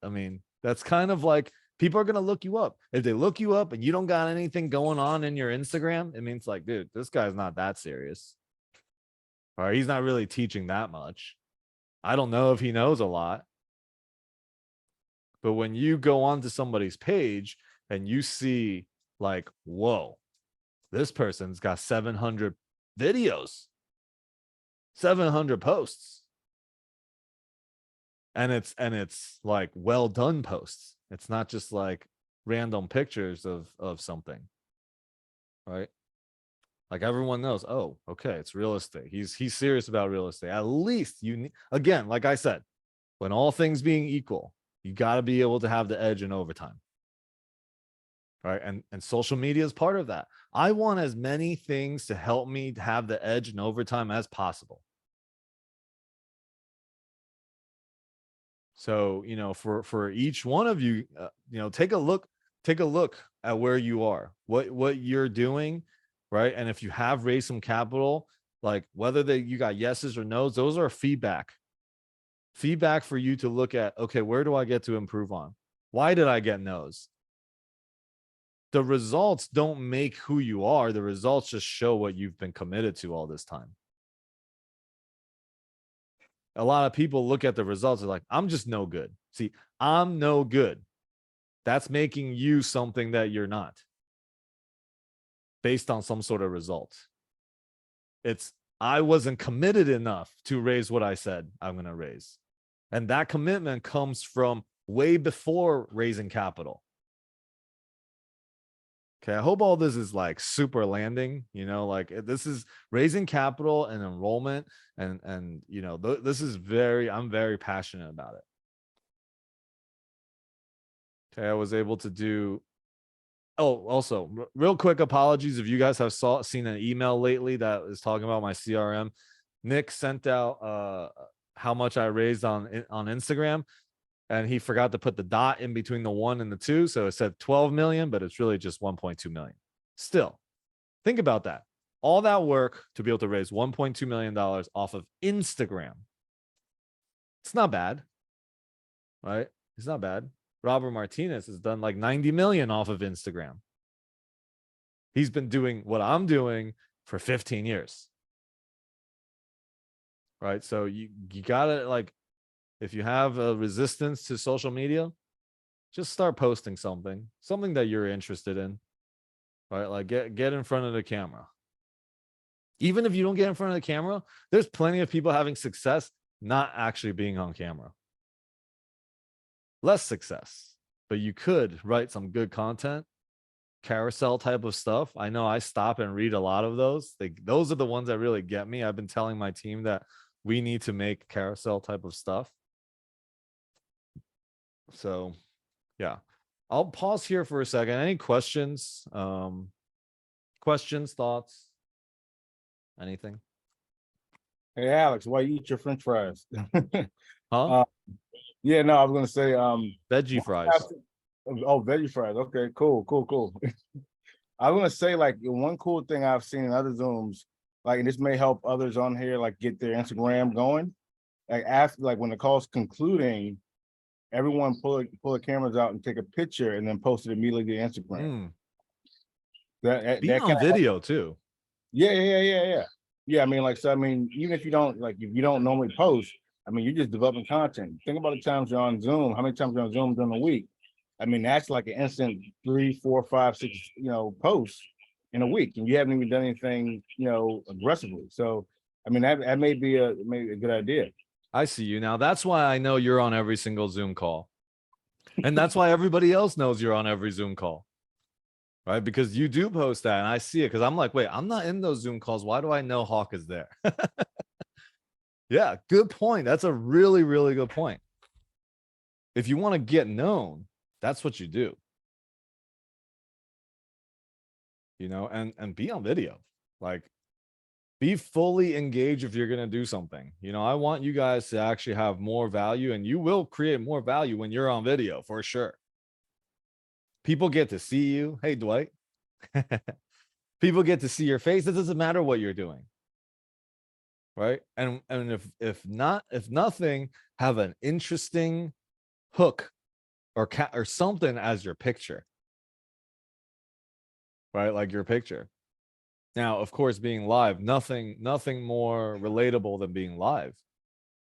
I mean, that's kind of like, people are going to look you up. If they look you up and you don't got anything going on in your Instagram, it means like, dude, this guy's not that serious. Or he's not really teaching that much. I don't know if he knows a lot. But when you go onto somebody's page and you see like, whoa, this person's got 700 videos. 700 posts. And it's like well done posts. It's not just like random pictures of something, right? Like everyone knows, oh, okay, it's real estate. He's serious about real estate. At least you need, again, like I said, when all things being equal, you got to be able to have the edge in overtime. Right. And social media is part of that. I want as many things to help me have the edge in overtime as possible. So, for each one of you, take a look at where you are, what you're doing, right? And if you have raised some capital, like whether you got yeses or nos, those are feedback for you to look at. Okay, where do I get to improve on? Why did I get nos? The results don't make who you are. The results just show what you've been committed to all this time. A lot of people look at the results and like, I'm just no good. See, I'm no good. That's making you something that you're not based on some sort of result. It's, I wasn't committed enough to raise what I said I'm going to raise. And that commitment comes from way before raising capital. Okay, I hope all this is like super landing, like this is raising capital and enrollment and this is I'm very passionate about it. Okay, I was able to do, oh, also real quick apologies if you guys have seen an email lately that is talking about my CRM. Nick sent out how much I raised on Instagram. And he forgot to put the dot in between the 1 and the 2. So it said 12 million, but it's really just 1.2 million. Still, think about that. All that work to be able to raise $1.2 million off of Instagram. It's not bad, right? It's not bad. Robert Martinez has done like 90 million off of Instagram. He's been doing what I'm doing for 15 years. Right? So you gotta, like, if you have a resistance to social media, just start posting something that you're interested in, right? Like get in front of the camera. Even if you don't get in front of the camera, there's plenty of people having success not actually being on camera. Less success, but you could write some good content, carousel type of stuff. I know I stop and read a lot of those. Those are the ones that really get me. I've been telling my team that we need to make carousel type of stuff. So yeah, I'll pause here for a second. Any questions? Questions, thoughts, anything? Hey Alex, why you eat your French fries? Huh? Yeah, no, I was gonna say Veggie fries. oh, veggie fries. Okay, cool. I was gonna say, like, one cool thing I've seen in other Zooms, like, and this may help others on here, like, get their Instagram going. Like after, like, when the call's concluding, everyone pull their cameras out and take a picture and then post it immediately to Instagram. Be on video too. Yeah. Yeah, I mean, like, so I mean, even if you don't normally post, I mean, you're just developing content. Think about the times you're on Zoom, how many times you're on Zoom during the week. I mean, that's like an instant 3, 4, 5, 6, posts in a week, and you haven't even done anything, aggressively. So, I mean, that may be a good idea. I see you now. That's why I know you're on every single Zoom call. And that's why everybody else knows you're on every Zoom call. Right? Because you do post that and I see it because I'm like, wait, I'm not in those Zoom calls. Why do I know Hawk is there? Yeah, good point. That's a really, really good point. If you want to get known, that's what you do. And be on video. Like, be fully engaged if you're going to do something. I want you guys to actually have more value, and you will create more value when you're on video for sure. People get to see you. Hey, Dwight. People get to see your face. It doesn't matter what you're doing. Right. And if nothing, have an interesting hook or something as your picture. Right. Like your picture. Now, of course, being live, nothing more relatable than being live.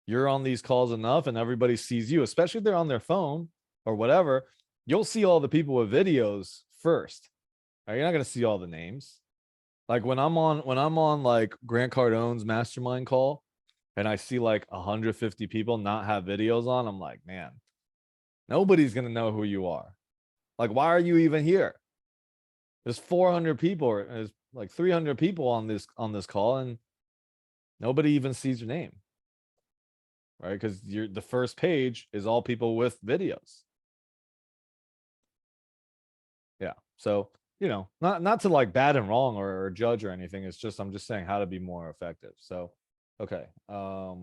You're on these calls enough and everybody sees you, especially if they're on their phone or whatever. You'll see all the people with videos first. Right? You're not going to see all the names. Like when I'm on like Grant Cardone's mastermind call, and I see like 150 people not have videos on, I'm like, man, nobody's gonna know who you are. Like, why are you even here? There's 400 people, or there's like 300 people on this call, and nobody even sees your name, right? Because the first page is all people with videos. Yeah. So, not to like bad and wrong or judge or anything. It's just I'm just saying how to be more effective. So, okay. How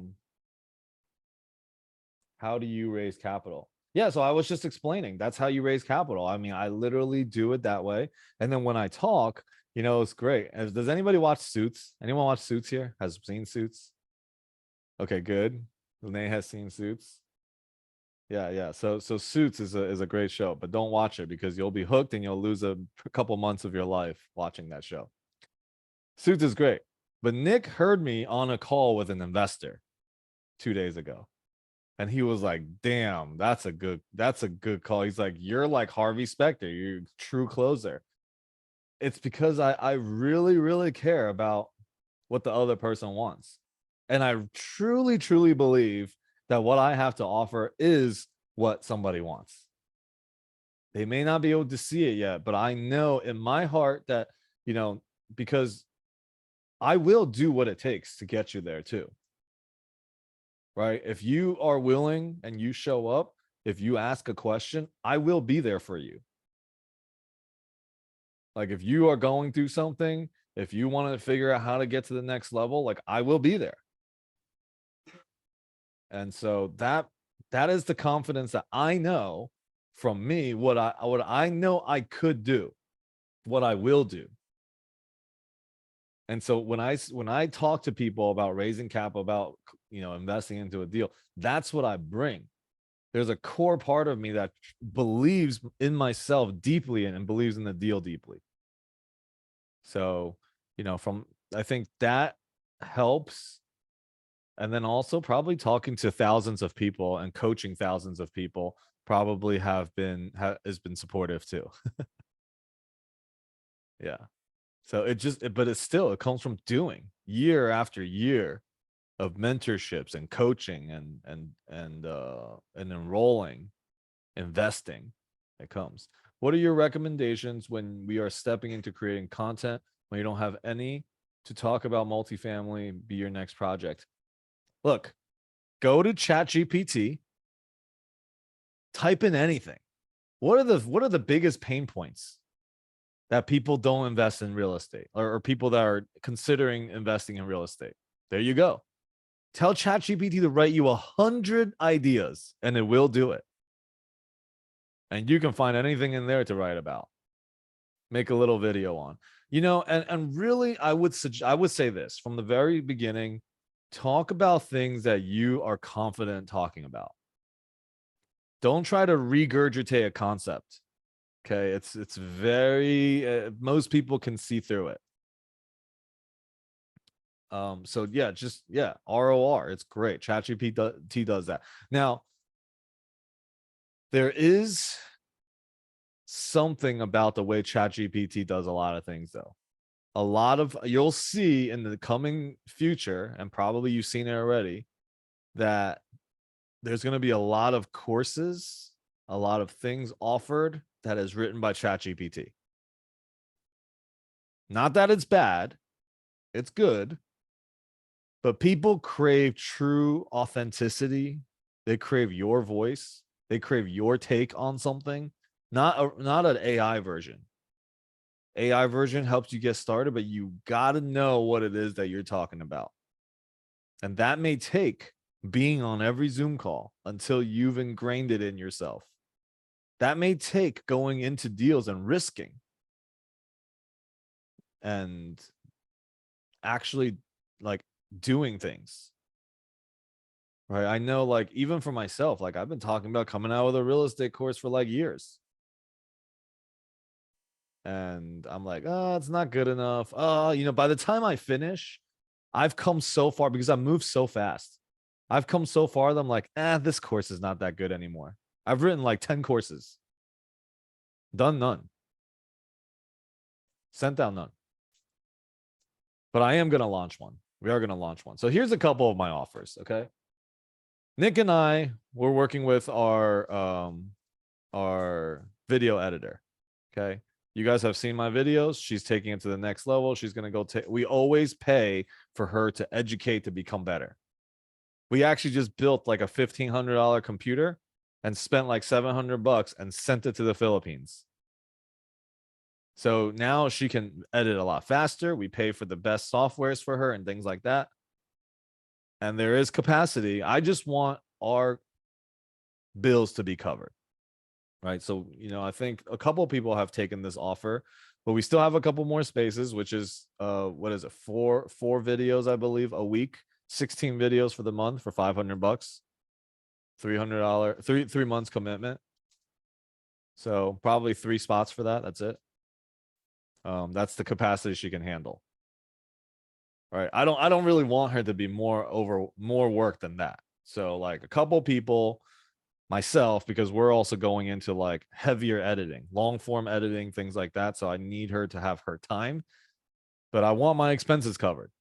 do you raise capital? Yeah, so I was just explaining that's how you raise capital. I mean, I literally do it that way. And then when I talk, it's great. Does anybody watch Suits? Anyone watch Suits here? Has seen Suits? Okay, good. Renee has seen Suits. Yeah. So Suits is a great show, but don't watch it because you'll be hooked and you'll lose a couple months of your life watching that show. Suits is great. But Nick heard me on a call with an investor 2 days ago. And he was like, damn, that's a good call. He's like, you're like Harvey Specter, you're a true closer. It's because I really, really care about what the other person wants. And I truly, truly believe that what I have to offer is what somebody wants. They may not be able to see it yet, but I know in my heart that, because I will do what it takes to get you there too. Right? If you are willing and you show up, if you ask a question, I will be there for you. Like if you are going through something, if you want to figure out how to get to the next level, like I will be there. And so that is the confidence that I know from me what I know I could do, what I will do. And so when I talk to people about raising capital, about investing into a deal, that's what I bring. There's a core part of me that believes in myself deeply and believes in the deal deeply. So, I think that helps. And then also probably talking to thousands of people and coaching thousands of people probably has been supportive too. Yeah. So but it comes from doing year after year of mentorships and coaching and enrolling, investing. It comes. What are your recommendations when we are stepping into creating content when you don't have any to talk about multifamily be your next project? Look, go to ChatGPT, type in anything. What are the biggest pain points that people don't invest in real estate, or people that are considering investing in real estate? There you go. Tell ChatGPT to write you 100 ideas and it will do it. And you can find anything in there to write about. Make a little video on. And really I would say this from the very beginning, talk about things that you are confident talking about. Don't try to regurgitate a concept. Okay, it's very most people can see through it. So yeah, ROR, it's great. ChatGPT does that. Now, there is something about the way ChatGPT does a lot of things, though. You'll see in the coming future, and probably you've seen it already, that there's going to be a lot of courses, a lot of things offered that is written by ChatGPT. Not that it's bad, it's good, but people crave true authenticity. They crave your voice. They crave your take on something, not an AI version. AI version helps you get started, but you got to know what it is that you're talking about. And that may take being on every Zoom call until you've ingrained it in yourself. That may take going into deals and risking and actually like doing things. Right. I know, like, even for myself, like I've been talking about coming out with a real estate course for like years. And I'm like, oh, it's not good enough. By the time I finish, I've come so far because I moved so fast. I've come so far that I'm like, this course is not that good anymore. I've written like 10 courses, done none, sent out none. But I am going to launch one. We are going to launch one. So here's a couple of my offers. Okay. Nick and I we're working with our video editor. Okay. You guys have seen my videos. She's taking it to the next level. She's going to go take, we always pay for her to educate to become better. We actually just built like a $1,500 computer and spent like $700 and sent it to the Philippines. So now she can edit a lot faster. We pay for the best softwares for her and things like that. And there is capacity. I just want our bills to be covered. Right. So, I think a couple of people have taken this offer, but we still have a couple more spaces, which is what is it? Four videos, I believe, a week, 16 videos for the month for $500, $300, 3 months commitment. So probably 3 spots for that. That's it. That's the capacity she can handle. All right. I don't really want her to be more work than that. So like a couple people, myself, because we're also going into like heavier editing, long form editing, things like that. So I need her to have her time, but I want my expenses covered.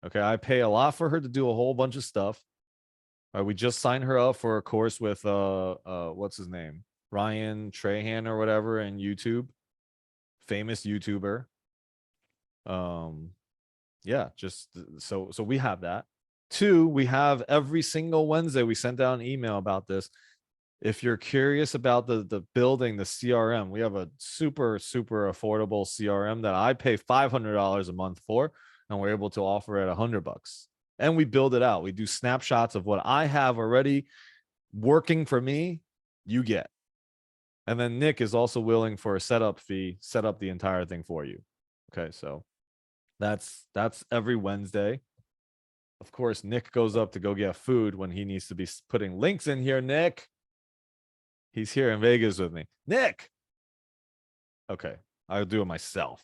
Okay. I pay a lot for her to do a whole bunch of stuff. All right, we just signed her up for a course with what's his name? Ryan Trahan or whatever in YouTube. Famous YouTuber. Yeah, just so we have that. 2, we have every single Wednesday we sent out an email about this. If you're curious about the building, the CRM, we have a super affordable CRM that I pay $500 a month for, and we're able to offer at $100. And we build it out. We do snapshots of what I have already working for me. You get, and then Nick is also willing for a setup fee, set up the entire thing for you. Okay, so that's every Wednesday. Of course, Nick goes up to go get food when he needs to be putting links in here. Nick. He's here in Vegas with me. Nick. Okay. I'll do it myself.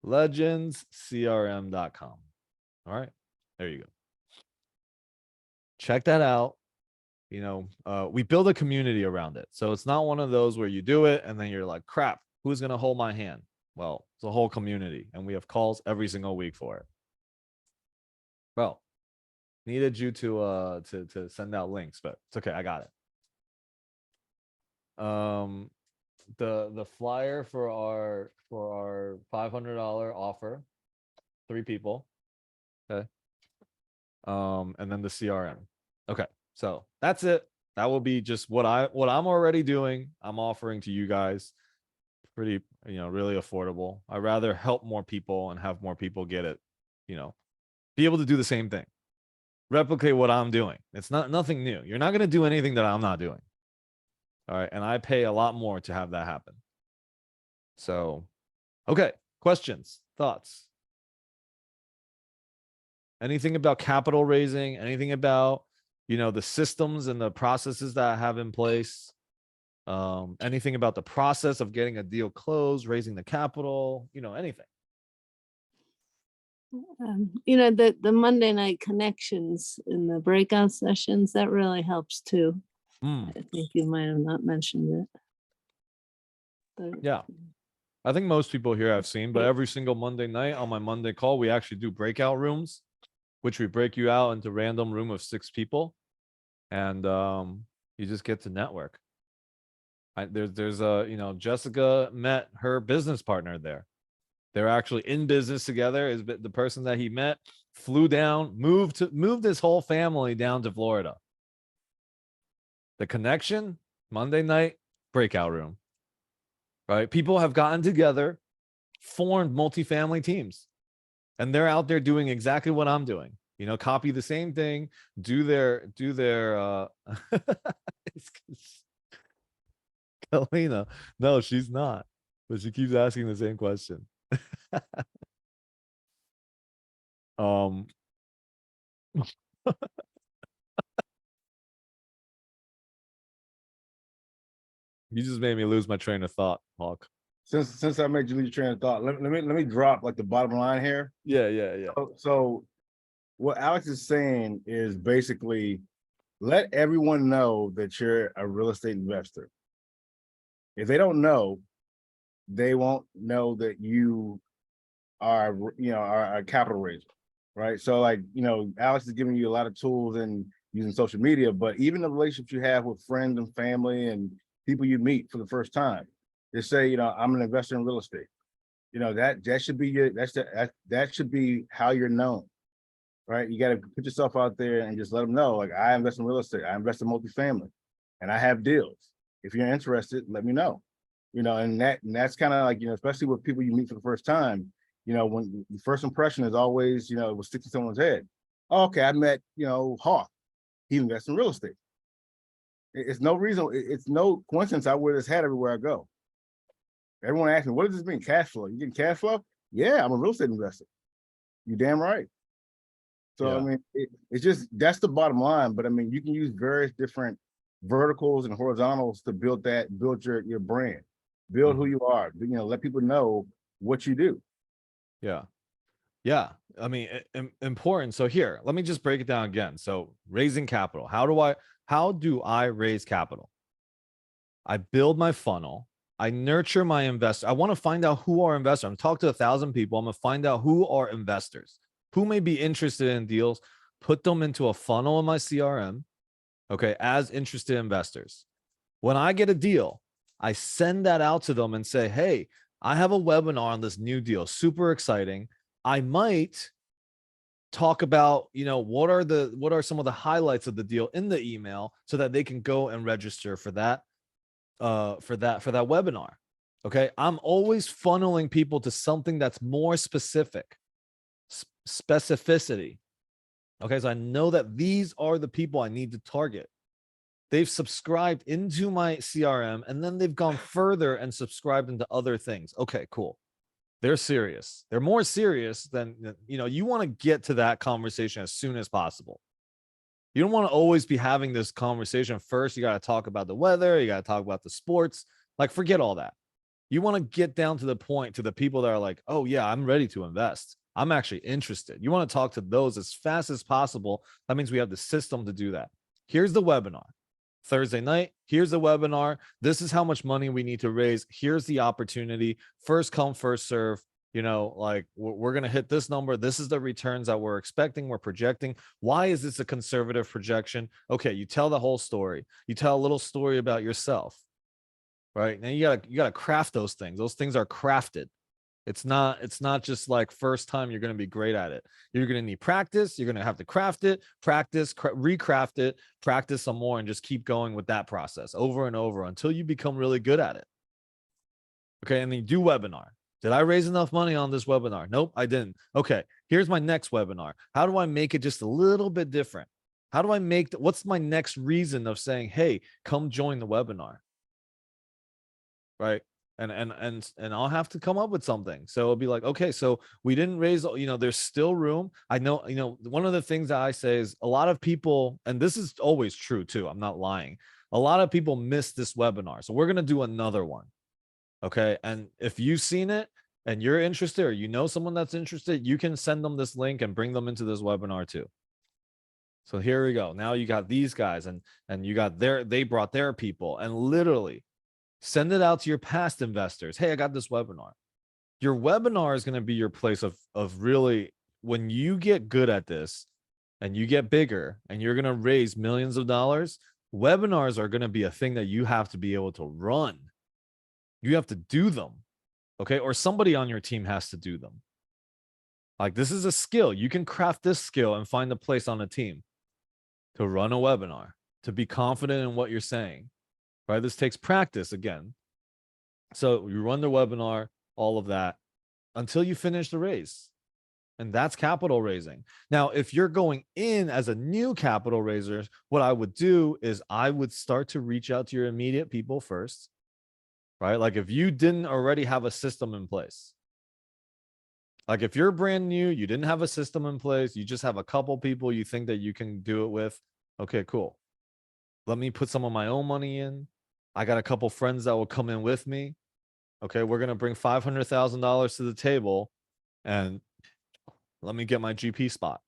legendscrm.com. All right. There you go. Check that out. We build a community around it. So it's not one of those where you do it and then you're like, crap, who's going to hold my hand? Well, it's a whole community and we have calls every single week for it. Well, needed you to send out links, but it's okay. I got it. The flyer for our $500 offer, 3 people. Okay. And then the CRM. Okay. So that's it. That will be just what I'm already doing. I'm offering to you guys pretty, really affordable. I'd rather help more people and have more people get it, be able to do the same thing. Replicate what I'm doing. It's nothing new. You're not going to do anything that I'm not doing. All right. And I pay a lot more to have that happen. So, okay. Questions, thoughts? Anything about capital raising? Anything about, the systems and the processes that I have in place? Anything about the process of getting a deal closed, raising the capital, anything. The Monday night connections in the breakout sessions, that really helps too. I think you might have not mentioned it. But Yeah. I think most people here have seen, but every single Monday night on my Monday call, we actually do breakout rooms, which we break you out into random room of 6 people. And you just get to network. There's Jessica met her business partner there. They're actually in business together. Is the person that he met flew down, moved his whole family down to Florida. The connection, Monday night breakout room. Right? People have gotten together, formed multifamily teams, and they're out there doing exactly what I'm doing. Copy the same thing, do their Kalina. No, she's not. But she keeps asking the same question. You just made me lose my train of thought, Hawk. Since I made you lose your train of thought, let me drop like the bottom line here. Yeah. So what Alex is saying is basically let everyone know that you're a real estate investor. If they don't know, they won't know that you our, our capital raiser, right? So like, Alex is giving you a lot of tools and using social media, but even the relationships you have with friends and family and people you meet for the first time, they say, I'm an investor in real estate. That should be that should be how you're known, right? You got to put yourself out there and just let them know, like, I invest in real estate, I invest in multifamily, and I have deals. If you're interested, let me know. And that's kind of like, especially with people you meet for the first time, when the first impression is always, it will stick to someone's head. Oh, okay, I met, Hawk. He invests in real estate. It's no reason, it's no coincidence I wear this hat everywhere I go. Everyone asks me, what does this mean? Cash flow. You getting cash flow? Yeah, I'm a real estate investor. You damn right. So, Yeah. I mean, it's just, that's the bottom line. But I mean, you can use various different verticals and horizontals to build your brand, build who you are, let people know what you do. Yeah. Yeah. I mean, important. So here, let me just break it down again. So raising capital. How do I raise capital? I build my funnel. I nurture my investor. I want to find out who are investors. I'm talking to 1,000 people. I'm going to find out who are investors, who may be interested in deals, put them into a funnel in my CRM. Okay. As interested investors. When I get a deal, I send that out to them and say, hey, I have a webinar on this new deal. Super exciting. I might talk about, what are some of the highlights of the deal in the email so that they can go and register for that webinar. Okay. I'm always funneling people to something that's more specific, specificity. Okay. So I know that these are the people I need to target. They've subscribed into my CRM and then they've gone further and subscribed into other things. Okay, cool. They're serious. They're more serious than, you want to get to that conversation as soon as possible. You don't want to always be having this conversation first. You got to talk about the weather. You got to talk about the sports. Like, forget all that. You want to get down to the point, to the people that are like, oh yeah, I'm ready to invest. I'm actually interested. You want to talk to those as fast as possible. That means we have the system to do that. Here's the webinar. Thursday night, here's the webinar. This is how much money we need to raise. Here's the opportunity. First come, first serve. Like, we're going to hit this number. This is the returns that we're expecting, we're projecting. Why is this a conservative projection? Okay, you tell the whole story. You tell a little story about yourself, right? Now you gotta craft those things. Those things are crafted. It's not just like first time you're going to be great at it. You're going to need practice. You're going to have to craft it, practice, recraft it, practice some more, and just keep going with that process over and over until you become really good at it. Okay. And then you do webinar. Did I raise enough money on this webinar? Nope, I didn't. Okay. Here's my next webinar. How do I make it just a little bit different? How do I what's my next reason of saying, hey, come join the webinar? Right. And I'll have to come up with something. So it'll be like, okay, so we didn't raise, there's still room. I know, one of the things that I say is a lot of people, and this is always true too, I'm not lying. A lot of people miss this webinar. So we're going to do another one. Okay. And if you've seen it and you're interested, or someone that's interested, you can send them this link and bring them into this webinar too. So here we go. Now you got these guys and you got they brought their people, and literally send it out to your past investors. Hey, I got this webinar. Your webinar is going to be your place of really, when you get good at this and you get bigger and you're going to raise millions of dollars, webinars are going to be a thing that you have to be able to run. You have to do them. Okay. Or somebody on your team has to do them. Like, this is a skill. You can craft this skill and find a place on a team to run a webinar, to be confident in what you're saying. Right? This takes practice again. So you run the webinar, all of that, until you finish the raise. And that's capital raising. Now, if you're going in as a new capital raiser, what I would do is I would start to reach out to your immediate people first, right? Like, if you didn't already have a system in place, like if you're brand new, you didn't have a system in place, you just have a couple people you think that you can do it with. Okay, cool. Let me put some of my own money in. I got a couple friends that will come in with me. Okay, we're going to bring $500,000 to the table and let me get my GP spot.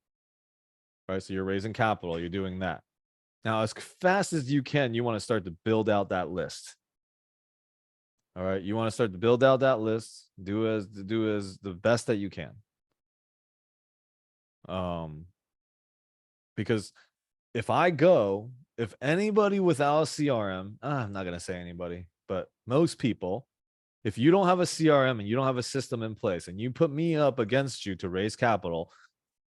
Right? So you're raising capital, you're doing that. Now, as fast as you can, you want to start to build out that list. All right. You want to start to build out that list. Do as the best that you can. Because if anybody without a CRM, I'm not gonna say anybody, but most people, if you don't have a CRM and you don't have a system in place and you put me up against you to raise capital,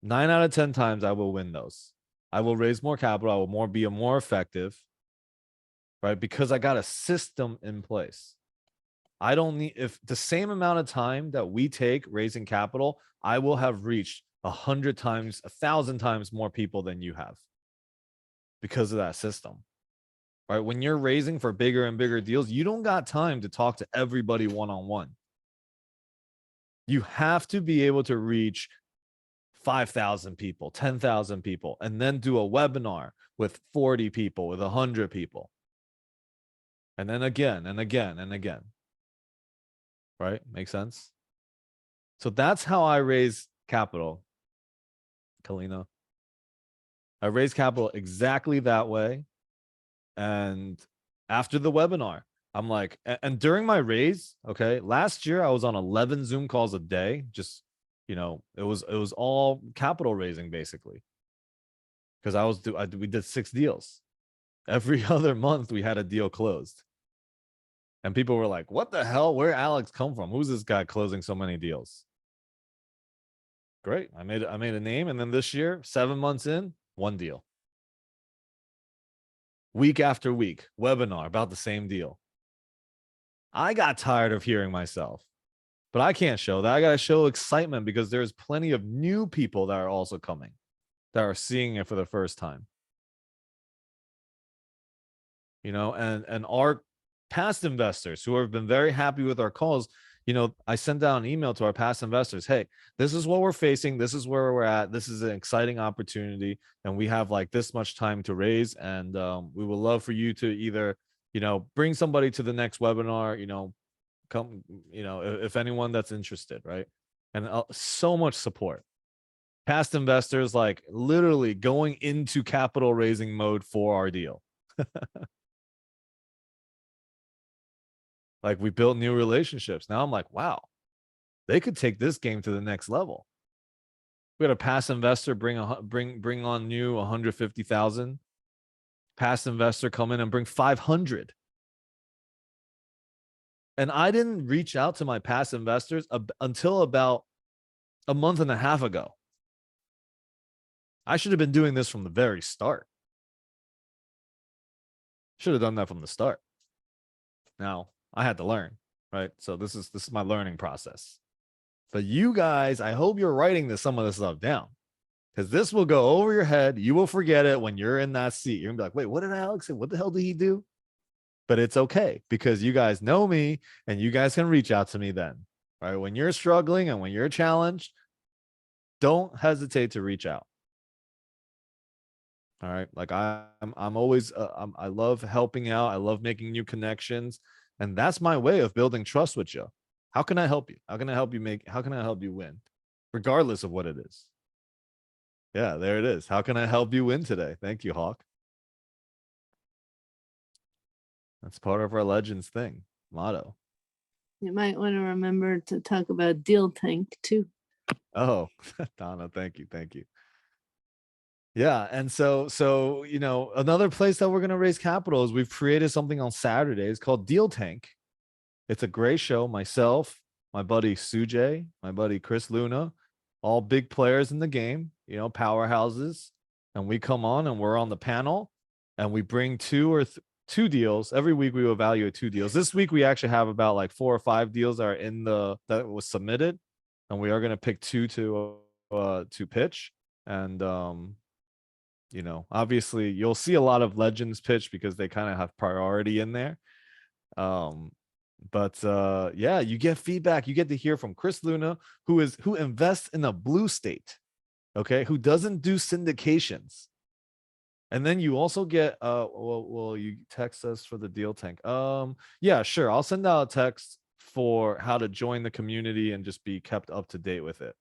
9 out of 10 times I will win those. I will raise more capital. I will be more effective, right? Because I got a system in place. I don't need, if the same amount of time that we take raising capital, I will have reached 100 times, 1,000 times more people than you have because of that system, right? When you're raising for bigger and bigger deals, you don't got time to talk to everybody one-on-one. You have to be able to reach 5,000 people, 10,000 people, and then do a webinar with 40 people, with 100 people. And then again and again and again. Right? Makes sense? So that's how I raise capital, Kalina. I raise capital exactly that way. And after the webinar, I'm like, and during my raise, okay, last year I was on 11 Zoom calls a day. Just, it was all capital raising basically. Because we did 6 deals. Every other month we had a deal closed. And people were like, what the hell? Where Alex come from? Who's this guy closing so many deals? Great. I made a name. And then this year, 7 months in, 1 deal. Week after week, webinar about the same deal. I got tired of hearing myself, but I can't show that. I got to show excitement because there's plenty of new people that are also coming, that are seeing it for the first time. And our past investors who have been very happy with our calls, I sent out an email to our past investors. Hey, this is what we're facing. This is where we're at. This is an exciting opportunity. And we have like this much time to raise. And we would love for you to either, bring somebody to the next webinar, come, if anyone that's interested, right? And so much support. Past investors, like literally going into capital raising mode for our deal. Like we built new relationships. Now I'm like, wow, they could take this game to the next level. We had a past investor bring on new 150,000. Past investor come in and bring 500. And I didn't reach out to my past investors until about a month and a half ago. I should have been doing this from the very start. Should have done that from the start. Now I had to learn, right? So this is my learning process. But you guys, I hope you're writing some of this stuff down, because this will go over your head. You will forget it when you're in that seat. You're gonna be like, wait, what did Alex say? What the hell did he do? But it's okay because you guys know me and you guys can reach out to me then. Right? When you're struggling and when you're challenged, don't hesitate to reach out. All right. Like I'm always, I love helping out. I love making new connections. And that's my way of building trust with you. How can I help you? How can I help you win? Regardless of what it is. Yeah, there it is. How can I help you win today? Thank you, Hawk. That's part of our Legends thing, motto. You might want to remember to talk about Deal Tank too. Oh, Donna, thank you. Thank you. Yeah. And so, another place that we're going to raise capital is we've created something on Saturdays called Deal Tank. It's a great show. Myself, my buddy Sujay, my buddy Chris Luna, all big players in the game, powerhouses. And we come on and we're on the panel and we bring two deals. Every week we evaluate 2 deals. This week we actually have about like 4 or 5 deals that are that was submitted. And we are going to pick 2 to pitch. And, obviously you'll see a lot of Legends pitch because they kind of have priority in there. But yeah, you get feedback. You get to hear from Chris Luna, who invests in a blue state, okay, who doesn't do syndications. And then you also get you text us for the Deal Tank. Yeah, sure. I'll send out a text for how to join the community and just be kept up to date with it.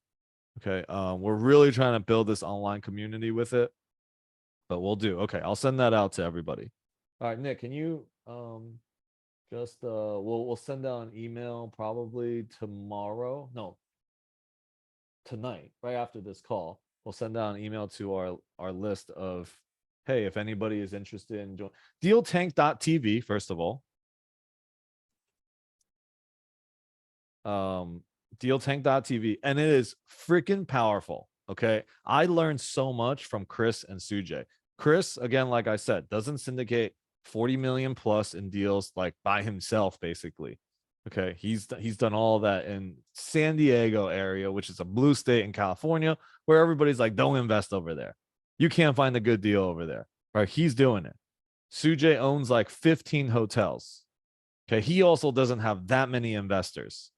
Okay. We're really trying to build this online community with it, but we'll do. Okay, I'll send that out to everybody. All right, Nick, can you Just we'll send out an email probably tomorrow. No, tonight, right after this call. We'll send out an email to our list of, hey, if anybody is interested in join dealtank.tv, first of all. Dealtank.tv, and it is freaking powerful. Okay. I learned so much from Chris and Sujay. Chris, again, like I said, doesn't syndicate 40 million plus in deals like by himself, basically. Okay. He's done all that in San Diego area, which is a blue state in California, where everybody's like, don't invest over there. You can't find a good deal over there. Right. He's doing it. Sujay owns like 15 hotels. Okay. He also doesn't have that many investors,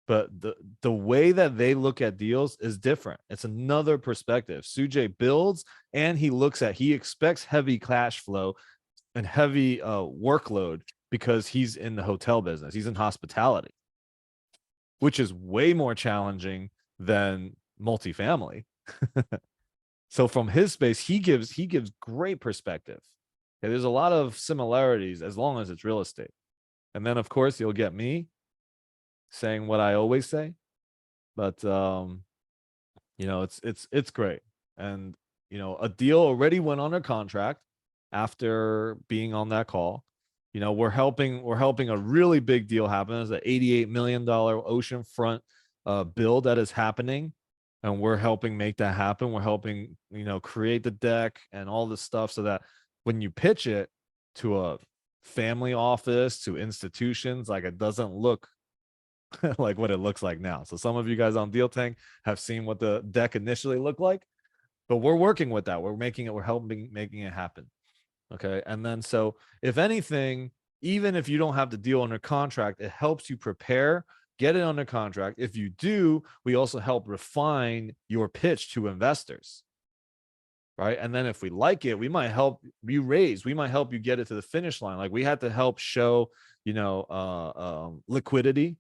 but the way that they look at deals is different. It's another perspective. Sujay builds, and he expects heavy cash flow and heavy workload because he's in the hotel business. He's in hospitality, which is way more challenging than multifamily. So from his space, he gives great perspective. Okay, there's a lot of similarities as long as it's real estate. And then of course you'll get me saying what I always say, but it's great. And a deal already went under contract after being on that call. We're helping a really big deal happen. There's an $88 million oceanfront build that is happening, and we're helping make that happen. We're helping create the deck and all this stuff so that when you pitch it to a family office, to institutions, like, it doesn't look like what it looks like now. So some of you guys on Deal Tank have seen what the deck initially looked like, but we're working with that. We're helping making it happen. Okay. And then, so if anything, even if you don't have the deal under contract, it helps you prepare, get it under contract. If you do, we also help refine your pitch to investors. Right. And then if we like it, we might help you raise, we might help you get it to the finish line. Like, we had to help show, liquidity,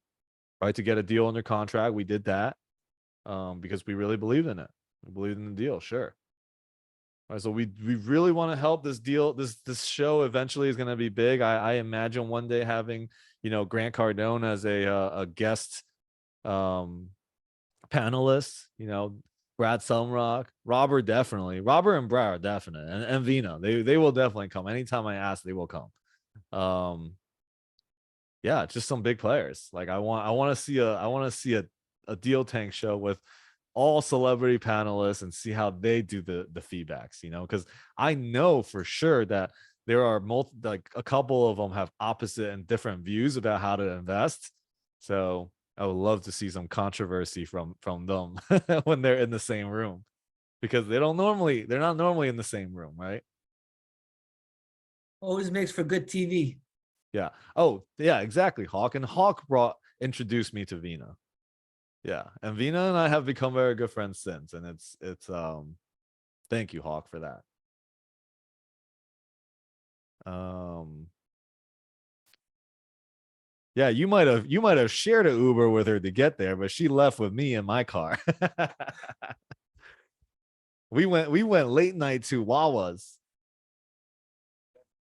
right, to get a deal under contract. We did that because we really believed in it. We believed in the deal, sure. All right, so we really want to help this deal. This show eventually is going to be big. I imagine one day having Grant Cardone as a guest panelist. Brad Sumrock, Robert and Brad are definite, and Vina. They will definitely come anytime I ask. They will come. Yeah, just some big players. Like, I want to see a Deal Tank show with all celebrity panelists and see how they do the feedbacks, because I know for sure that there are like a couple of them have opposite and different views about how to invest. So I would love to see some controversy from them when they're in the same room, because they're not normally in the same room, right? Always makes for good TV. Yeah. Oh, yeah, exactly. Hawk introduced me to Vina. Yeah. And Vina and I have become very good friends since. And it's thank you, Hawk, for that. Yeah, you might have shared an Uber with her to get there, but she left with me in my car. We went late night to Wawa's.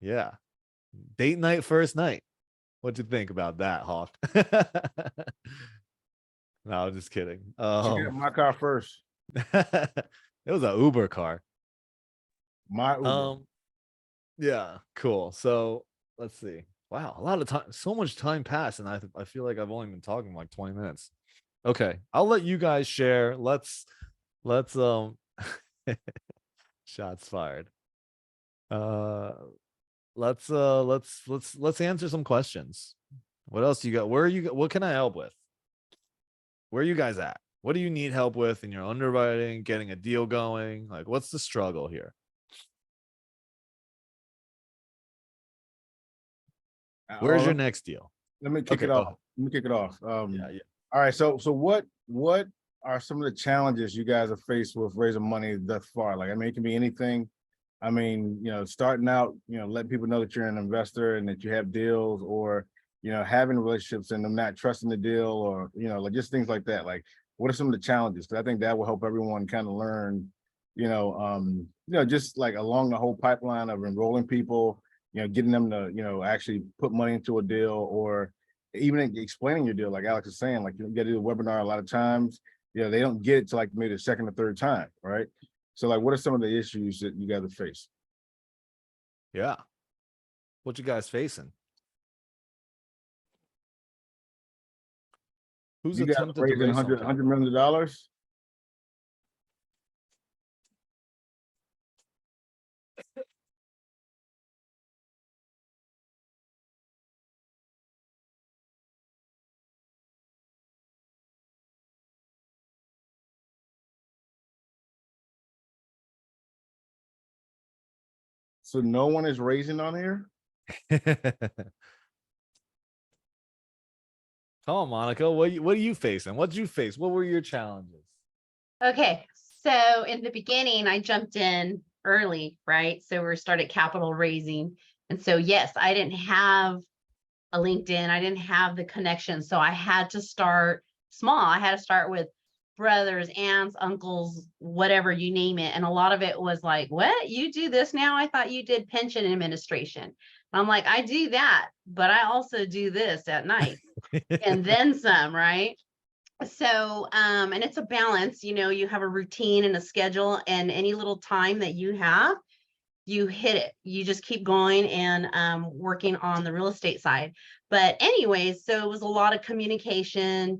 Yeah. Date night, first night. What'd you think about that, Hawk? No, I'm just kidding. She got my car first. It was an Uber car. My Uber. Yeah, cool. So let's see. Wow, a lot of time, so much time passed, and I feel like I've only been talking like 20 minutes. Okay, I'll let you guys share. Let's shots fired. Let's answer some questions. What else you got? What can I help with? Where are you guys at? What do you need help with in your underwriting, getting a deal going? Like, what's the struggle here? Where's your next deal? Let me kick Okay, it go off. ahead. Let me kick it off. Yeah. All right. So what are some of the challenges you guys have faced with raising money thus far? Like, I mean, it can be anything. I mean, starting out, letting people know that you're an investor and that you have deals, or, having relationships and them not trusting the deal, or, like just things like that. Like, what are some of the challenges? Because I think that will help everyone kind of learn, just like along the whole pipeline of enrolling people, getting them to, actually put money into a deal, or even explaining your deal, like Alex is saying, like you got to do a webinar a lot of times, they don't get it to like maybe the second or third time, right? So like, what are some of the issues that you guys are facing? Yeah. What you guys facing? Who's You guys attempted to raising raise $100 something? million? So no one is raising on here? Come on, Monica. What are you facing? What did you face? What were your challenges? Okay, so in the beginning, I jumped in early, right? So we started capital raising. And so, yes, I didn't have a LinkedIn. I didn't have the connection. So I had to start small. I had to start with brothers, aunts, uncles, whatever, you name it. And a lot of it was like, what? You do this now? I thought you did pension administration. And I'm like, I do that, but I also do this at night and then some, right? So, and it's a balance, you have a routine and a schedule, and any little time that you have, you hit it. You just keep going and working on the real estate side. But anyways, so it was a lot of communication,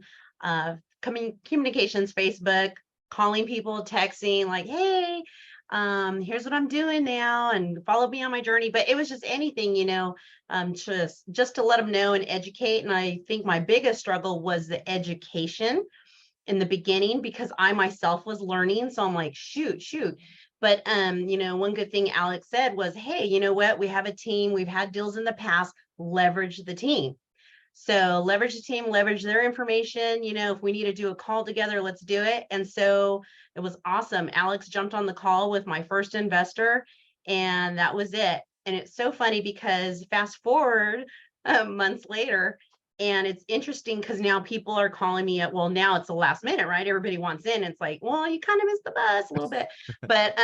communications, Facebook, calling people, texting, like, hey, here's what I'm doing now, and follow me on my journey. But it was just anything, just to let them know and educate. And I think my biggest struggle was the education in the beginning, because I myself was learning. So I'm like, shoot. But one good thing Alex said was, hey, you know what? We have a team. We've had deals in the past. Leverage the team. So leverage the team, leverage their information. If we need to do a call together, let's do it. And so it was awesome. Alex jumped on the call with my first investor, and that was it. And it's so funny because fast forward months later, and it's interesting because now people are calling me well, now it's the last minute, right? Everybody wants in. It's like, well, you kind of missed the bus a little bit. But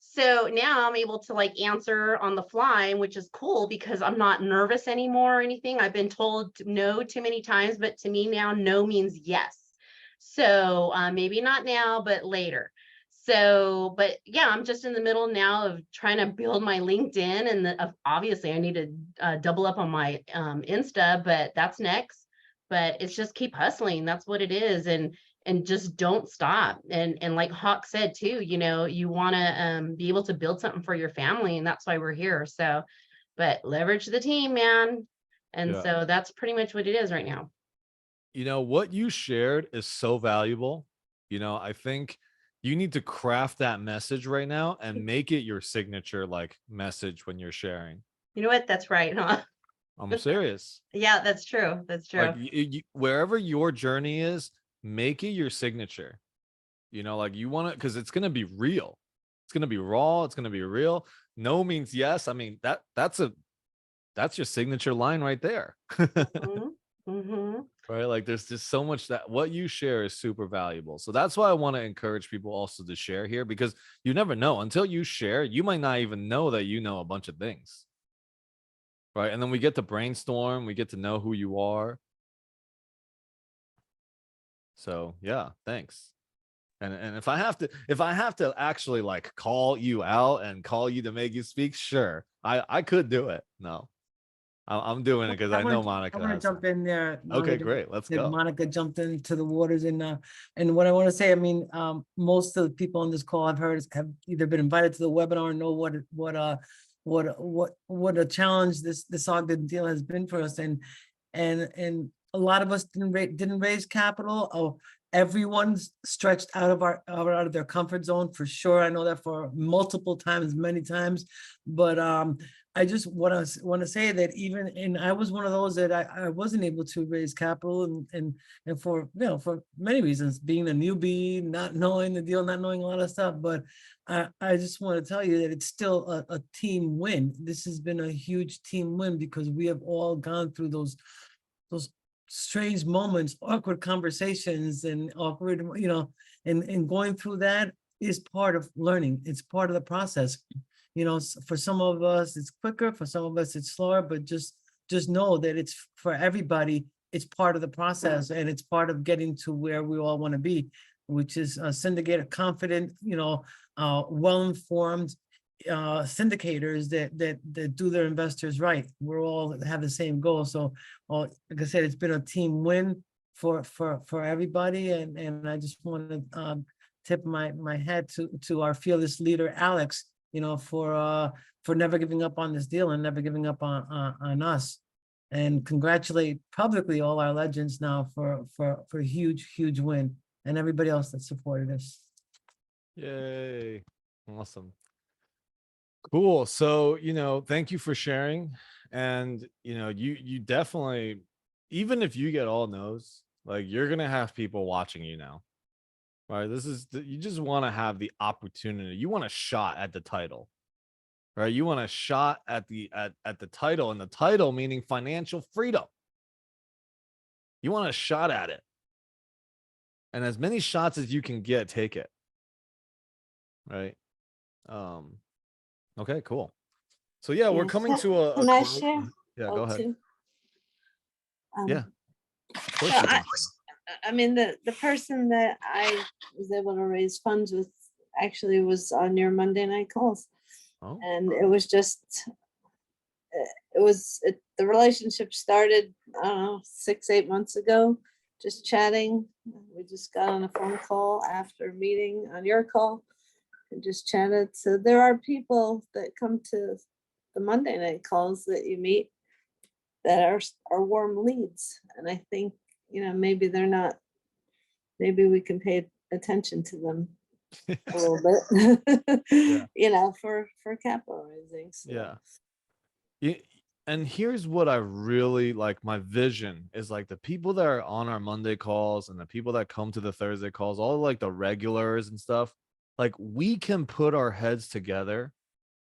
so now I'm able to like answer on the fly, which is cool because I'm not nervous anymore or anything. I've been told no too many times, but to me now, no means yes. So maybe not now, but later. So, but yeah, I'm just in the middle now of trying to build my LinkedIn, and obviously I need to double up on my Insta, but that's next. But it's just keep hustling. That's what it is. And just don't stop. And like Hawk said too, you want to be able to build something for your family, and that's why we're here. So, but leverage the team, man. And Yeah. so that's pretty much what it is right now. What you shared is so valuable. I think you need to craft that message right now and make it your signature like message when you're sharing. You know what? That's right, huh? I'm serious. Yeah, that's true. That's true. Like wherever your journey is, make it your signature. Like you want to, because it's gonna be real. It's gonna be raw. It's gonna be real. No means yes. I mean that's your signature line right there. Mm-hmm. Right? Like there's just so much that what you share is super valuable. So that's why I want to encourage people also to share here, because you never know until you share, you might not even know that you know a bunch of things. Right? And then we get to brainstorm, we get to know who you are. So yeah, thanks. And if I have to actually like call you out and call you to make you speak, sure, I could do it. No, I'm doing it because I know Monica. I want to jump in there. Okay, great. Let's go. Monica jumped into the waters, and what I want to say, I mean, most of the people on this call I've heard have either been invited to the webinar or know what a challenge this Ogden deal has been for us, and a lot of us didn't raise capital. Oh, everyone's stretched out of their comfort zone for sure. I know that for multiple times, many times, but I just want to say that and I was one of those that I wasn't able to raise capital, and for for many reasons, being a newbie, not knowing the deal, not knowing a lot of stuff. But I just want to tell you that it's still a team win. This has been a huge team win because we have all gone through those strange moments, awkward conversations, and awkward, and going through that is part of learning. It's part of the process. You know, for some of us, it's quicker, for some of us, it's slower, but just know that it's for everybody. It's part of the process and it's part of getting to where we all want to be, which is syndicated, confident, well-informed syndicators that do their investors right. We're all have the same goal. So, like I said, it's been a team win for everybody, and I just want to tip my hat to our fearless leader, Alex, for never giving up on this deal and never giving up on us. And congratulate publicly all our legends now for a huge win, and everybody else that supported us. Yay. Awesome. Cool. So, thank you for sharing. And, you definitely, even if you get all no's, like you're going to have people watching you now. Right? You just want to have the opportunity. You want a shot at the title. Right? You want a shot at the title, and the title meaning financial freedom. You want a shot at it. And as many shots as you can get, take it. Right? Okay, cool. So yeah, we're Yes. coming to a Can I close. share? Yeah, go ahead. too? Yeah. Of course So you can. I mean, the person that I was able to raise funds with actually was on your Monday night calls. Oh, And it was just, the relationship started, I don't know, 6-8 months ago, just chatting. We just got on a phone call after a meeting on your call and just chatted. So there are people that come to the Monday night calls that you meet that are warm leads. And I think, maybe they're not, maybe we can pay attention to them a little bit, Yeah. for capital raising. So. Yeah. And here's what I really like. My vision is like the people that are on our Monday calls and the people that come to the Thursday calls, all like the regulars and stuff. Like we can put our heads together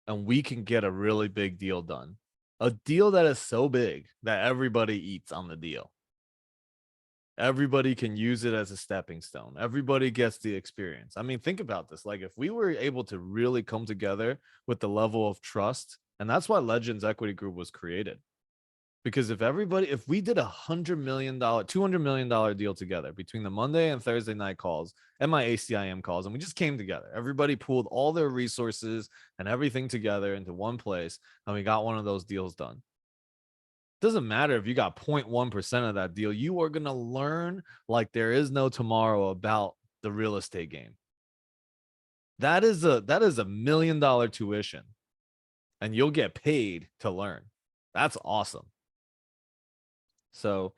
and we can get a really big deal done. A deal that is so big that everybody eats on the deal. Everybody can use it as a stepping stone. Everybody gets the experience. I mean, think about this. Like if we were able to really come together with the level of trust, and that's why Legends Equity Group was created. Because if we did $100 million, $200 million deal together between the Monday and Thursday night calls and my ACIM calls, and we just came together, everybody pooled all their resources and everything together into one place, and we got one of those deals done. Doesn't matter if you got 0.1% of that deal, you are going to learn like there is no tomorrow about the real estate game. That is a $1 million tuition, and you'll get paid to learn. That's awesome. So,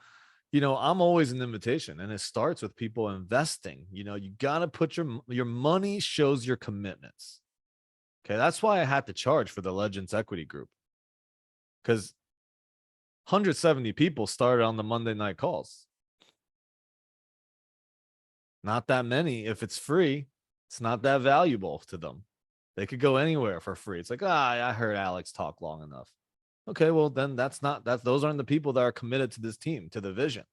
I'm always an invitation, and it starts with people investing. You got to put your money shows your commitments. Okay. That's why I had to charge for the Legends Equity Group, because 170 people started on the Monday night calls. Not that many. If it's free, it's not that valuable to them. They could go anywhere for free. It's like, I heard Alex talk long enough. Okay, well then those aren't the people that are committed to this team, to the vision.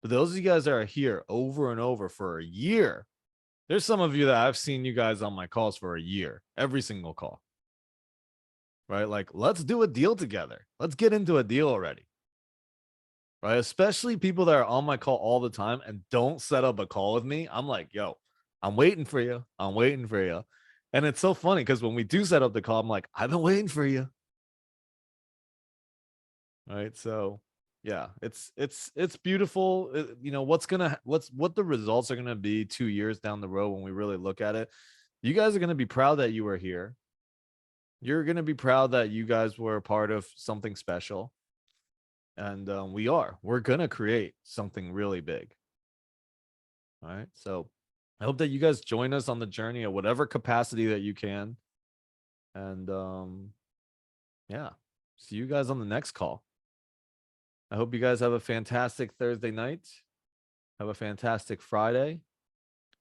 But those of you guys that are here over and over for a year, there's some of you that I've seen you guys on my calls for a year, every single call. Right? Like, let's do a deal together. Let's get into a deal already. Right? Especially people that are on my call all the time and don't set up a call with me. I'm like, yo, I'm waiting for you. I'm waiting for you. And it's so funny because when we do set up the call, I'm like, I've been waiting for you. Right. So yeah, it's beautiful. What the results are gonna be 2 years down the road when we really look at it. You guys are gonna be proud that you were here. You're gonna be proud that you guys were a part of something special. And we're gonna create something really big. All right. So I hope that you guys join us on the journey at whatever capacity that you can. And yeah, see you guys on the next call. I hope you guys have a fantastic Thursday night. Have a fantastic Friday.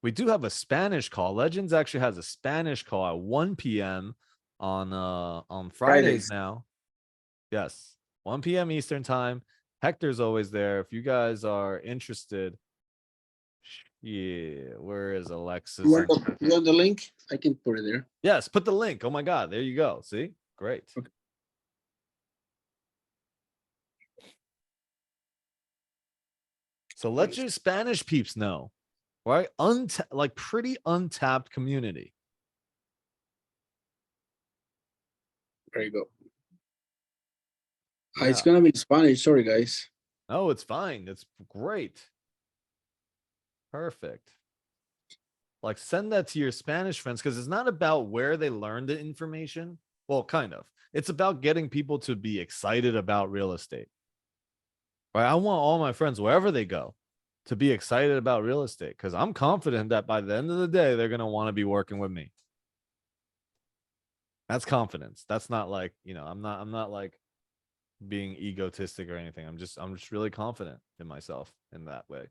We do have a Spanish call. Legends actually has a Spanish call at 1 p.m. on Fridays now. Yes, 1 p.m. Eastern time. Hector's always there. If you guys are interested, Yeah, where is Alexis? You want the link? I can put it there. Yes, put the link. Oh my God, there you go. See, great. Okay. So let your Spanish peeps know, right? Like pretty untapped community. There you go. Yeah. It's gonna be in Spanish. Sorry, guys. Oh, it's fine. It's great. Perfect. Like send that to your Spanish friends because it's not about where they learned the information. Well, kind of. It's about getting people to be excited about real estate. Right? I want all my friends, wherever they go, to be excited about real estate because I'm confident that by the end of the day, they're going to want to be working with me. That's confidence. That's not like, I'm not like being egotistic or anything. I'm just really confident in myself in that way.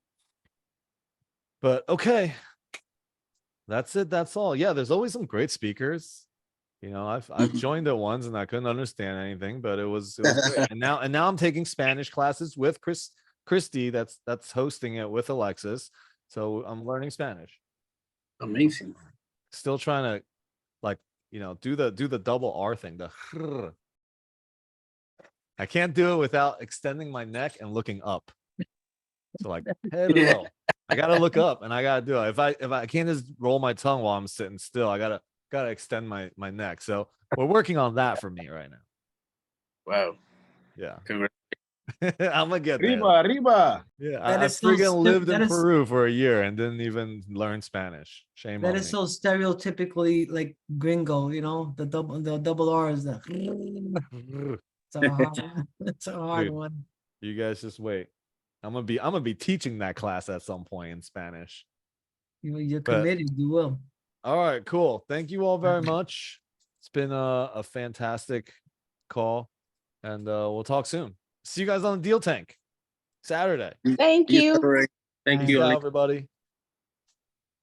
But okay. That's it. That's all. Yeah, there's always some great speakers. I've joined it once and I couldn't understand anything, but it was great. And now I'm taking Spanish classes with Christy that's hosting it with Alexis. So I'm learning Spanish. Amazing. Still trying to do the double R thing. I can't do it without extending my neck and looking up. So like, hello. I gotta look up and I gotta do it. If I can't just roll my tongue while I'm sitting still, I gotta extend my neck. So we're working on that for me right now. Wow. Yeah. Congrats. I'm gonna get Arriba, there. arriba. Yeah, That I is so friggin' lived in that is- Peru for a year and didn't even learn Spanish. Shame That on is me. so stereotypically like gringo, the double R is the. It's a hard, it's a hard Dude. one. You guys just wait. I'm gonna be teaching that class at some point in Spanish. You're But- committed, you will. All right, cool. Thank you all very much. It's been a fantastic call, and we'll talk soon. See you guys on the Deal Tank Saturday. Thank you. Thank Peace you, out, Alex. everybody.